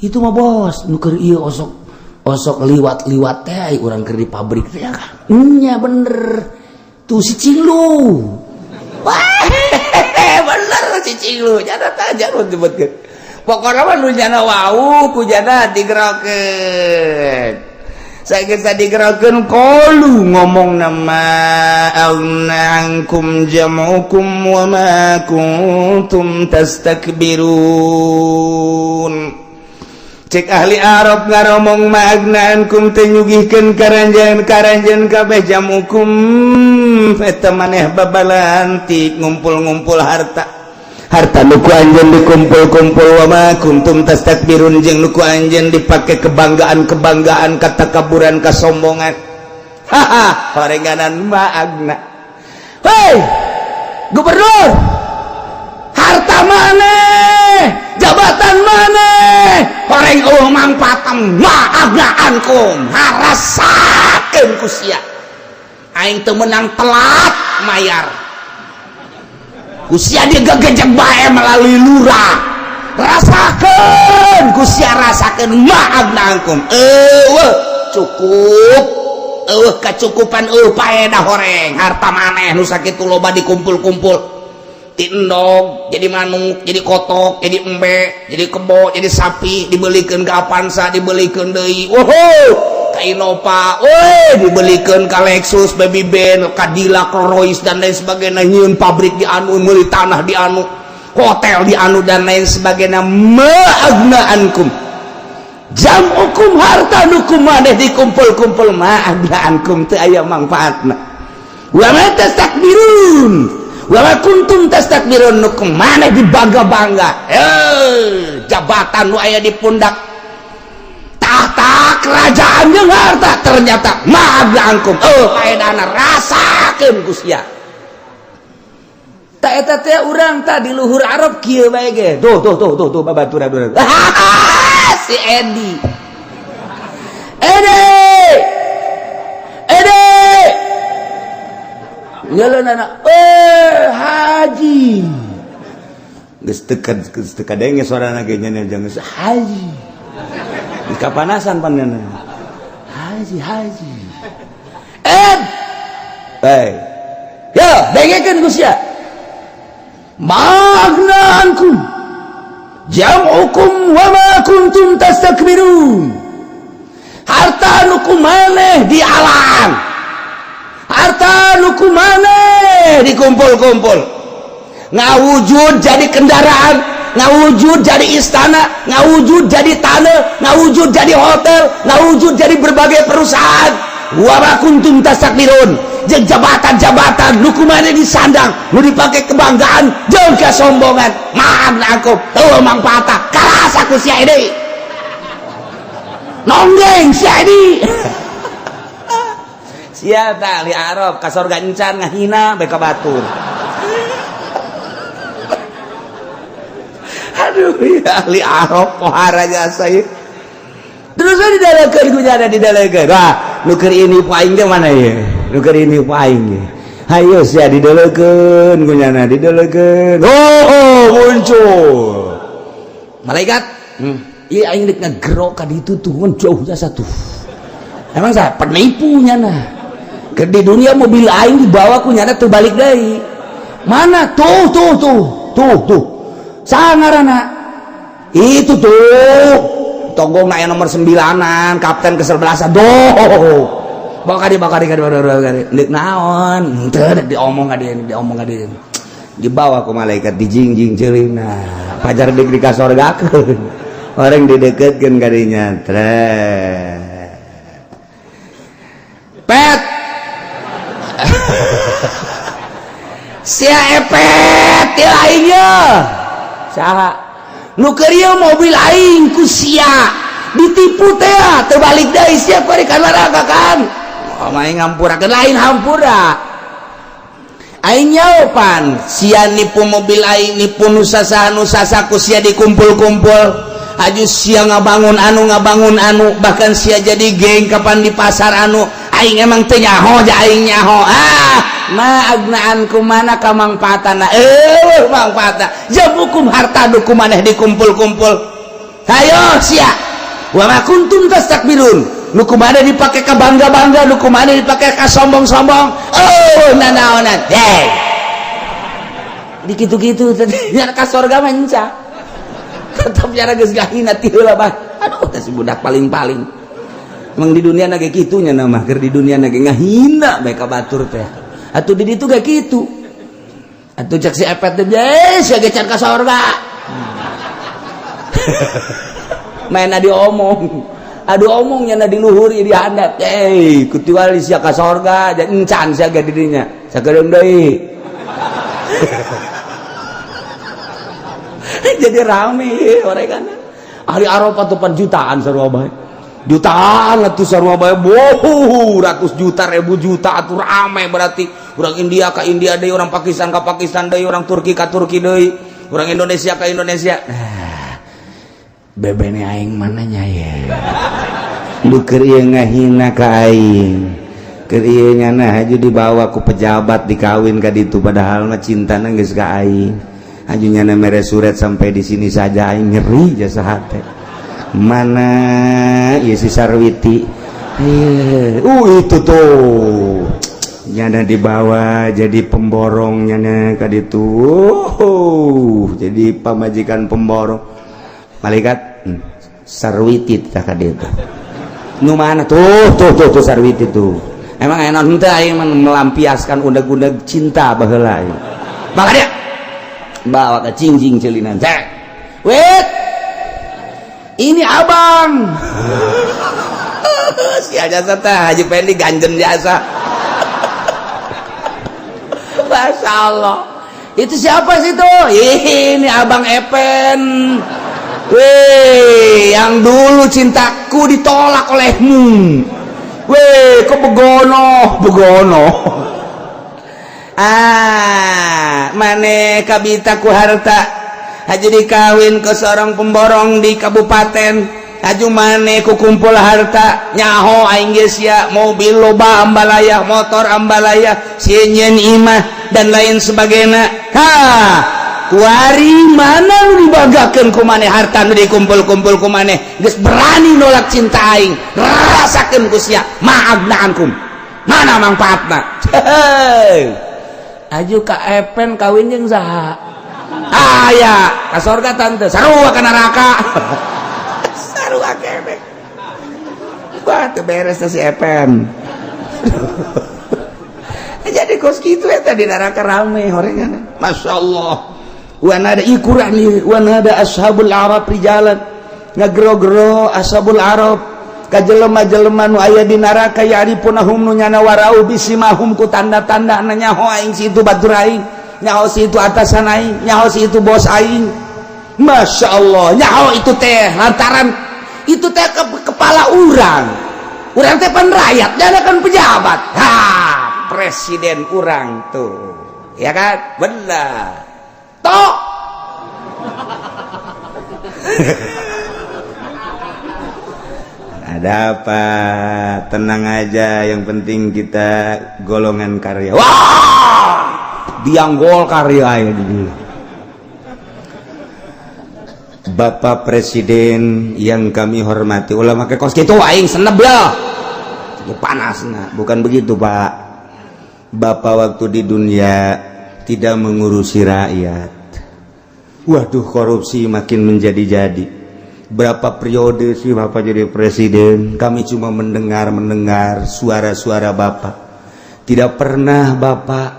Speaker 3: itu mah bos nu keur ieu osok liwat teh urang keur di pabrik teh kan nya bener tuh si Cinglu wah bener si Cinglu nyana tanya nu disebutkeun pokona mah nu nyana wau ku nyana digerokeun sageus digerokeun qalu ngomong nama angkum jam'ukum wa ma kuntum tastakbirun cek ahli Arab ngaromong magnankum teh nyugihkeun karanjeun kabeh jamukum eta maneh babalantik ngumpul-ngumpul harta nuku anjeun dikumpul-kumpul wa ma kuntum tastakbirun jeung nuku anjeun dipake kebanggaan katakaburan kasombongan haha horenganan maagna hei gubernur harta maneh jabatan maneh horeng mangpatem maagnaankum harasakeun ku sia aing teu meunang telat mayar kusia dia gegejek bae melalui lurah rasakeun kusia rasakeun maagnaankum cukup kacukupan paedah horeng harta maneh nu sakitu loba dikumpul-kumpul ti endog jadi manuk jadi kotok jadi embe jadi kebo jadi sapi dibelikeun ka Avanza dibelikeun deui ka Innova dibelikeun ka Lexus Baby Ben Cadillac Rolls dan lain sebagainya nyieun pabrik di anu meuli tanah di anu hotel di anu dan lain sebagainya ma'agnaankum jam'ukum harta nukum maneh dikumpul-kumpul ma'agnaankum teu aya mangfaatna wa ma tastakbirun wa kuntum tastakbirun nukum maneh dibangga-bangga jabatan nu aya di pundak tahta kerajaan jeung harta ternyata maagnaankum paedana rasakeun ku sia ta eta teh urang tah di luhur Arab kieu bae ge tuh babaturan si Edi nyeleunana haji geus teu kadenge sorana ge nya jeung haji di kapanasan panenna haji ya dengekeun ku sia maagnaankum jam'ukum wa ma kuntum tastakbirun harta nu kumaneh dialang harta nu kumaneh dikumpul-kumpul ngawujud jadi kendaraan ngawujud jadi istana ngawujud jadi tanah ngawujud jadi hotel ngawujud jadi berbagai perusahaan wa ma kuntum tastakbirun jeung jabatan-jabatan nu kumaneh disandang nu dipake kebanggaan jeung kasombongan maagnaankum teu mangpaatna karasa ku sia deui nonggeng sia deui sia tah ahli Arab ka sorga encan ngahina bae ka batur aduh ya ahli Arab pohara jasa ieu terus didalekeun ku jana didalekeun wah nu keur ini paing teh mana ye nu keur ini paing ye hayo sia didalekeun ku jana didalekeun muncul malaikat ieu aing rek ngagero ka ditu tuh jauh jasa tuh emang saya penipu nyana ke di dunia mobil aing dibawa ku nyana tuh balik deui mana tuh sangarana itu tuh tonggong aya nomor 9an kapten ke-11 bakari nek naon teu diomong ka dieu dibawa ku malaikat dijingjing ceulina pajar deuk di kasorgakeun orang dideketkeun ka dinya pet sia epet ti lainnya saha nu keur ieu mobil aing ku sia ditipu teh terbalik deui sia ku ari kanaraga kan main ngampurakeun lain hampura aing nyaopan sia nipu mobil aing nipu nu sasa ku sia dikumpul-kumpul aju sia ngabangun anu bahkan sia jadi geng kapan di pasar anu aing emang teu nyaho ja aing nyaho ma agnaan kumana ka mangpaatna mangpaatna jabukum harta du kumaneh dikumpul-kumpul hayo sia wa ma kuntum tastakbirun nu kumaneh dipake ka bangga-bangga nu kumaneh dipake ka sombong-sombong nanaonan dikitu-kitu nya ka surga manca tetep nya geus gahina ti heula bah aduh teh si budak paling-paling emang di dunia na ge kitunya nama keur di dunia na ge ngahina bae ka batur teh atuh di ditu ge kitu atuh cek si epet teh sia ge can ka surga main adi omongnya na diluhuri di handap kutiwali sia ka surga jadi encan sia ge dirinya sakedeung deui jadi rame orang kan hari Arafah tuh jutaan sarua bae jutaan atuh sarua bae ratus juta ribu juta atuh rame berarti orang India ka India deui orang Pakistan ka Pakistan deui orang Turki ka Turki deui orang Indonesia ka Indonesia bebene aing mananya ya lu keur ieu ngahina ka aing keur ieu nyana haju dibawa ku pejabat dikawin ka ditu padahal mah cintana geus ka aing ajunya mere surat sampai di sini saja aing ngeri jasa hati mana ya si Sarwiti itu tuh nyana dibawa jadi pemborong nyana kaditu jadi pamajikan pemborong malaikat Sarwiti tak kaditu nu mana tuh Sarwiti tuh emang enak henteu aing melampiaskan undag-undag cinta baheula maka dia bawa ke cincing celinan cek wait ini abang si jasa teh Haji Pendi ganjen jasa Masya Allah itu siapa sih tuh ini abang Epen weh yang dulu cintaku ditolak olehmu weh kok begono mane kabita ku harta haju dikawin ke seorang pemborong di kabupaten haju mane ku kumpul harta nyaho aing geus sia mobil loba ambalaya motor ambalaya sienyen imah dan lain sebagainya kuari mana lu dibagakeun ku maneh harta nu dikumpul-kumpul ku maneh geus berani nolak cinta aing rasakeun ku sia ma'agnaankum mana mangpaatna aju ka Epen kawin jeung saha aya ka surga tante sarua ka neraka sarua kene wah teu beres si Epen jadi kos kitu eta di neraka rame horengan Masya Allah wa nada ikurani wa nada ashabul arab rijalan ngagero-gero ashabul arab ka jelema-jelema nu aya di neraka ya'rifunahum nu nyana warau bisimahum ku tanda-tanda nyaho aing si itu batur aing nyaho si itu atasan aing nyaho si itu bos aing Masya Allah nyaho itu teh lantaran itu teh kepala urang teh pan rakyat dan kan pejabat presiden urang tuh ya kan benar toh ada apa tenang aja yang penting kita golongan karya wah dianggol karya ya dulu Bapak Presiden yang kami hormati ulama ke kos gitu aing seneb lah panas nah bukan begitu Pak Bapak waktu di dunia tidak mengurusi rakyat waduh korupsi makin menjadi-jadi berapa periode sih Bapak jadi presiden kami cuma mendengar suara-suara Bapak tidak pernah Bapak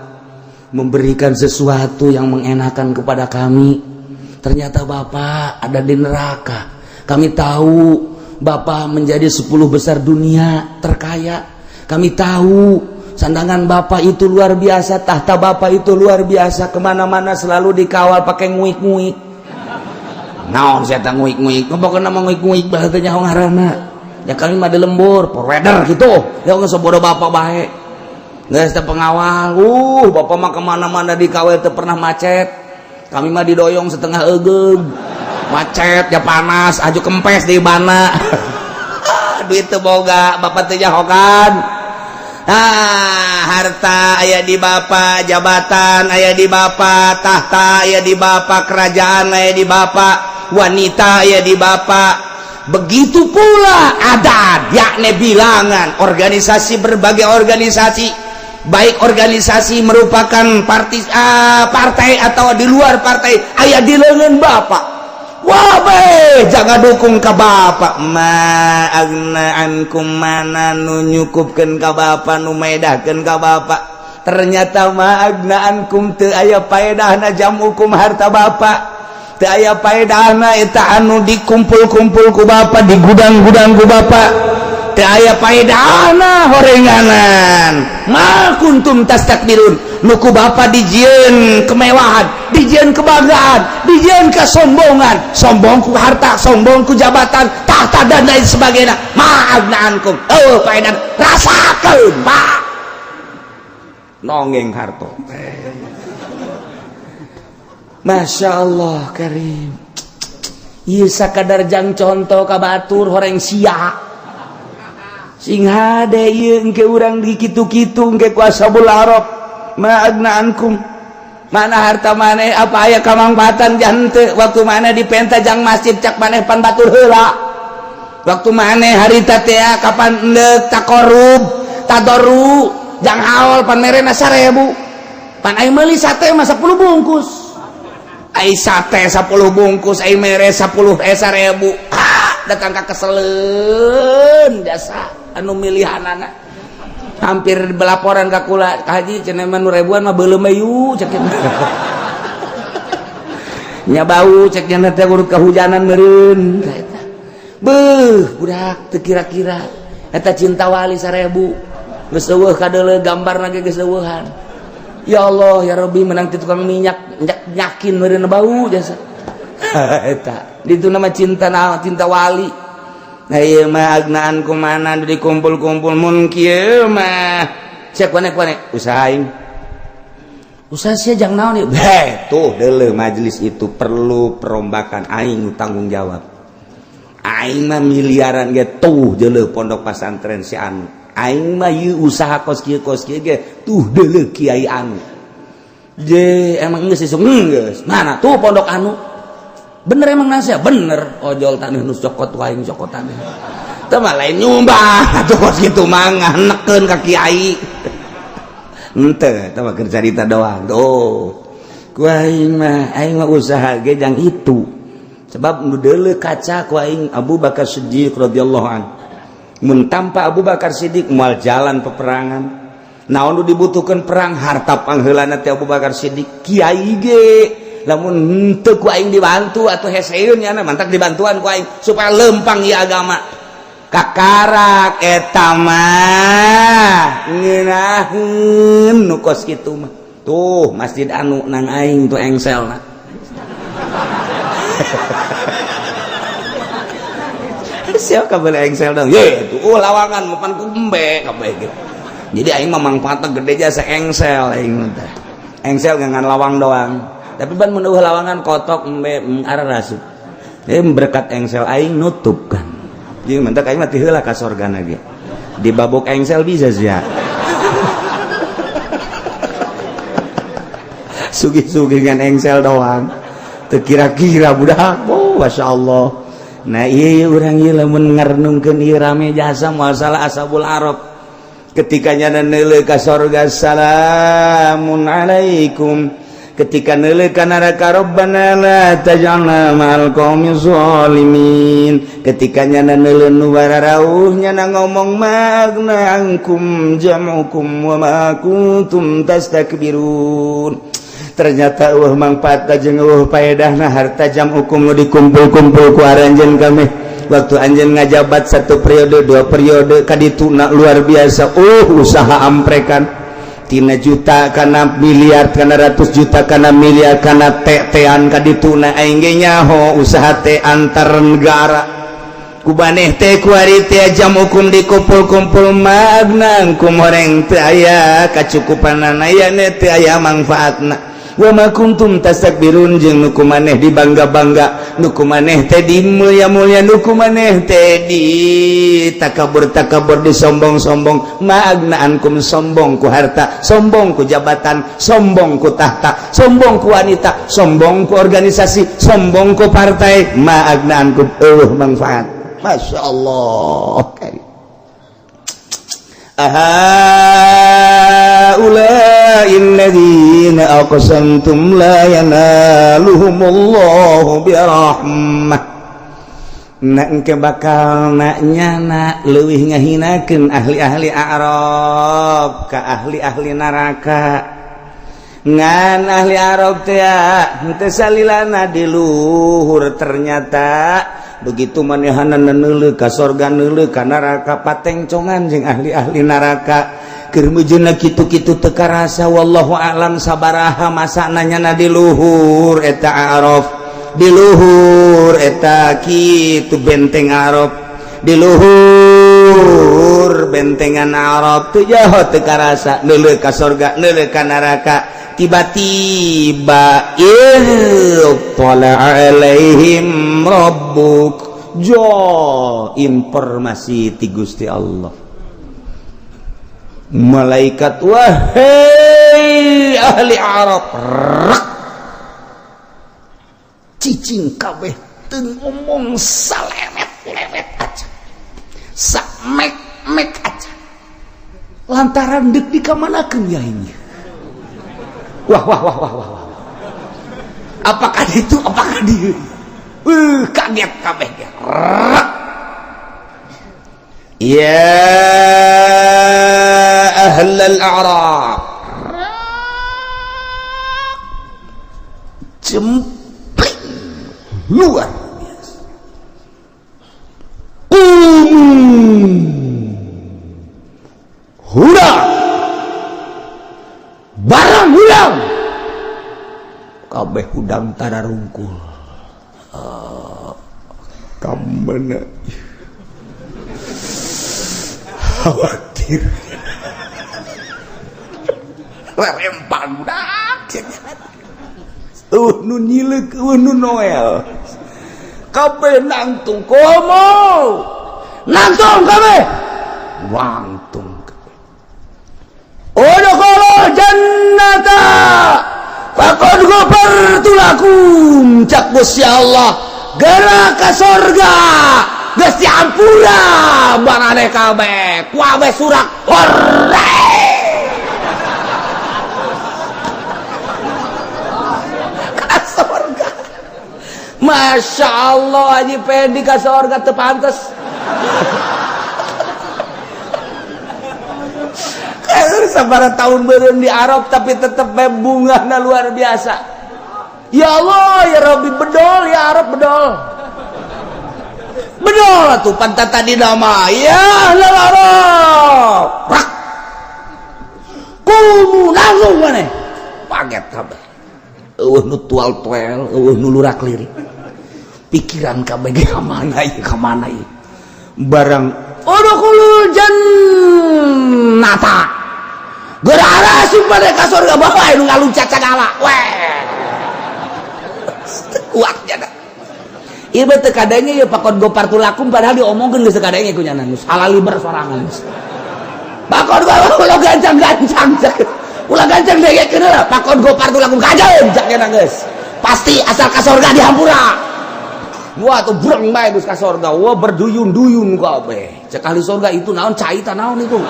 Speaker 3: memberikan sesuatu yang mengenakan kepada kami ternyata Bapak ada di neraka kami tahu Bapak menjadi 10 besar dunia terkaya kami tahu sandangan Bapak itu luar biasa tahta Bapak itu luar biasa kemana-mana selalu dikawal pakai nguik-nguik naon saya tak nguik-nguik pokoknya nama nguik-nguik bahasanya ngaranna ya kami mah di lembur provider gitu ya nggak sebodoh bapak baik nggak ada pengawal bapak mah kemana-mana di KW itu pernah macet kami mah didoyong setengah egeg macet ya panas aju kempes di mana duit teu boga bapak teu jahokan harta aya di bapak jabatan aya di bapak tahta aya di bapak kerajaan aya di bapak wanita aya di bapak begitu pula adat yakni bilangan organisasi berbagai organisasi baik organisasi merupakan partai atau di luar partai aya di leungeun bapak wah jangan dukung ke bapak ma agna ankum mana nu nyukupkeun ka bapak nu medahkeun ka bapak ternyata ma agna ankum teu aya paedahna jamukum harta bapak teu aya paedahna eta anu dikumpul-kumpul ku bapak di gudang-gudang ku bapak teu aya paedahna horenganan ma kuntum tastakbirun nuku bapak dijieun kemewahan dijieun kebanggaan dijieun kesombongan sombong ku harta sombong ku jabatan tahta dan lain sebagainya ma'agna ankum faedan rasakeun pak nongeng harto Masya Allah karim ieu sakadar jang contoh ka batur horeng sia sing hade ieu engke urang di kitu-kitu engke ku ashabul arab ma'agna ankum mana harta maneh apa aya kamangpatan jante waktu maneh dipenta jang masjid cak maneh pan batur heula waktu maneh harita teh kapan endek takorub tadoru jang haol pan merena 1000 pan ai meuli sate mah 10 bungkus ai sate 10 bungkus ai mere 10 1000 datang ka keseleun jasa anu milihanana hampir belaporan ka kula haji cenah mah nu ribuan mah beuleum ayu cek nya bau cek nya teh urut kahujanan meureun eta beuh budak teu kira-kira eta cinta wali 1000 geus eueuh kadeuleu gambarna ge geus eueuhan ya Allah ya Rabbi menang ti tukang minyak nyakin meureun bau jasa eta ditu nama cinta wali. Nah iya mah agnaan kumana dikumpul-kumpul mun kieu mah cek konek usahain usaha sia jang naon ieu tuh deuleu majelis itu perlu perombakan aing tanggung jawab aing mah miliaran ge tuh deuleu pondok pesantren si anu aing mah ieu usaha kos kieu ge tuh deuleu kiai anu je emang geus isuk geus mana tuh pondok anu bener emang nasi ya bener ojol tanah nus cokot waing cokotan itu mah lain nyumbang tuh kos gitu mangga neken ka kiai ente itu mah keur carita doang ku aing mah usaha ge jang itu sebab nu deuleu kaca ku aing Abu Bakar Siddiq radhiyallahu anhu mun tanpa Abu Bakar Siddiq moal jalan peperangan naon nu dibutuhkeun perang harta pangheulana teh Abu Bakar Siddiq kiai ge lamun henteu ku aing dibantu atuh heseun nya mantak dibantuan ku aing supaya lempang ieu agama kakarak eta mah ngeunaheun nu kos kitu mah tuh masjid anu nang aing tuh engselna siapa kabel engsel dong ye tuh lawangan mapan kumbe kabeh gitu jadi aing mah mangfaatna gede jasa engsel aing teh engsel ngan lawang doang tapi ban mun lawangan kotok embe ararasuk berkat engsel aing nutup kan jeung mentak aing mah teu heula ka sorgana ge di babok engsel bisa sia sugih-sugih ngan engsel doang teu kira-kira budak masyaallah nah ieu urang ieu lamun ngarenungkeun ieu rame jasa masalah ashabul arab ketika nyana neuleuh ka sorga salamun alaikum ketika neuleuh ka neraka rabbana la taj'alna ma'al qaumiz zalimin ketika nyana neuleuh nu bararauh nyana ngomong magna angkum jam'ukum wa ma kuntum tastakbirun ternyata eueuh mangpaatna jeung eueuh paedahna harta jam'ukum nu dikumpul-kumpul ku aranjeun kami waktu anjeun ngajabat 1 periode 2 periode kadituna luar biasa usaha amprekan tina juta kana miliar kana ratus juta kana miliar kana tetean kadituna aing ge nyaho usaha teh antar negara kubaneh teh kuari teh jam hukum dikumpul-kumpul magnang kumoreng teh aya kacukupanana aya teh aya manfaatna wa ma kuntum tastakbirun jeung nu kumaneh dibangga-bangga nu kumaneh teh dimulya-mulya nu kumaneh teh di takabur-takabur disombong-sombong magnaankum sombong ku harta sombong ku jabatan sombong ku tahta sombong ku wanita sombong ku organisasi sombong ku partai magnaankum manfaat masyaallah karim ahaula'il ladzina aqsamtum la yanaluhumullahu birahmah na engke bakal nyana leuwih ngahinakeun ahli-ahli a'rab ka ahli-ahli neraka ngan ahli Arab teh henteu salilana di luhur ternyata begitu manehana neuleuh ka sorga neuleuh ka neraka patengcongan jeung ahli-ahli neraka keur meujeunna kitu-kitu teu karasa wallahu a'lam sabaraha masana nyana di luhur eta Arab di luhur eta kitu benteng Arab di luhur bentengan Arab teu jaho teu karasa neuleuh ka sorga neuleuh ka neraka tiba-tiba tala alaihim rabbuk jo informasi ti Gusti Allah malaikat wahai ahli Arab cicing kabeh teu ngomong salemet-lemet aja samek-mek aja lantaran deuk dikamanakeun ya ini wah apakah itu apakah dia kaget kabeh ya ahlal a'rab jempling luar biasa hurang barang hudang kabeh hudang tara rungkul kamana khawatir lerempang budak nu nyileuk nu noel kabeh nangtung komo nangtung kabeh wangtung udkhulul jannata faqad ghafartu lakum cak Gusti Allah geura ka surga geus diampura baraneh kabeh ku abeh surak hore ka surga Masya Allah Haji Pendi ka surga teu pantes sabaraha tahun beureun di Arab tapi tetep bungahna luar biasa. Ya Allah ya Rabbi bedol ya Arab bedol. Bedol atuh pantata di nama ya ahlal Arab. Rak. Kumu langsung maneh. Paget kabeh. Eueuh nu tual-tuel, eueuh nu lurak lirik. Pikiran kabeh ge ka mana ieu ka mana ieu. Barang udkhulul jannata gerara sumpah ka surga bawa nu ngaluncat sagala weh kuatnya dah ieu teh kadenge ye pakon gopartu lakum padahal diomongkeun geus kadenge ku nya geus halaliber sorangan geus pakon ulah gancang-gancang ulah gancang degekeun lah pakon gopartu lakum kajeun cakna geus pasti asal ka surga dihampura wah tuh breng bae geus ka surga wah berduyun-duyun kabeh cek ahli surga itu naon cai tah naon itu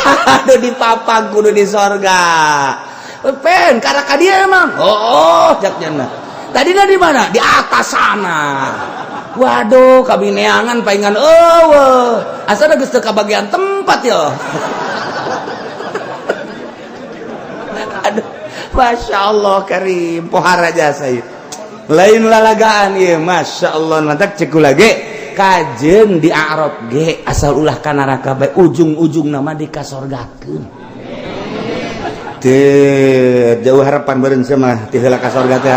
Speaker 3: aduh di papang kudu di sorga pen karena ka dia emang oh jaknya tadinya di mana di atas sana waduh kabineangan paingan asal geus teu kabagian tempat ya aduh Masya Allah karim pohara jasa ieu lain lalagaan ieu Masya Allah nantak ceku lagi kajen di Arab ge asal ulah ka neraka bae ujung-ujung nama dikasorgakeun.
Speaker 2: Teu jauh harapan beureun mah ti heula ka sorga teh.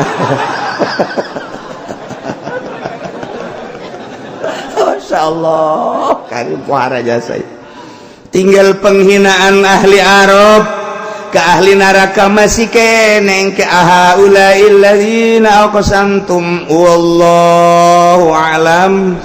Speaker 3: Masyaallah
Speaker 2: Karim pohara jasa.
Speaker 3: tinggal penghinaan ahli Arab ke ahli neraka masih keneng ke ahaulail ladzina aqsamtum wallahu alam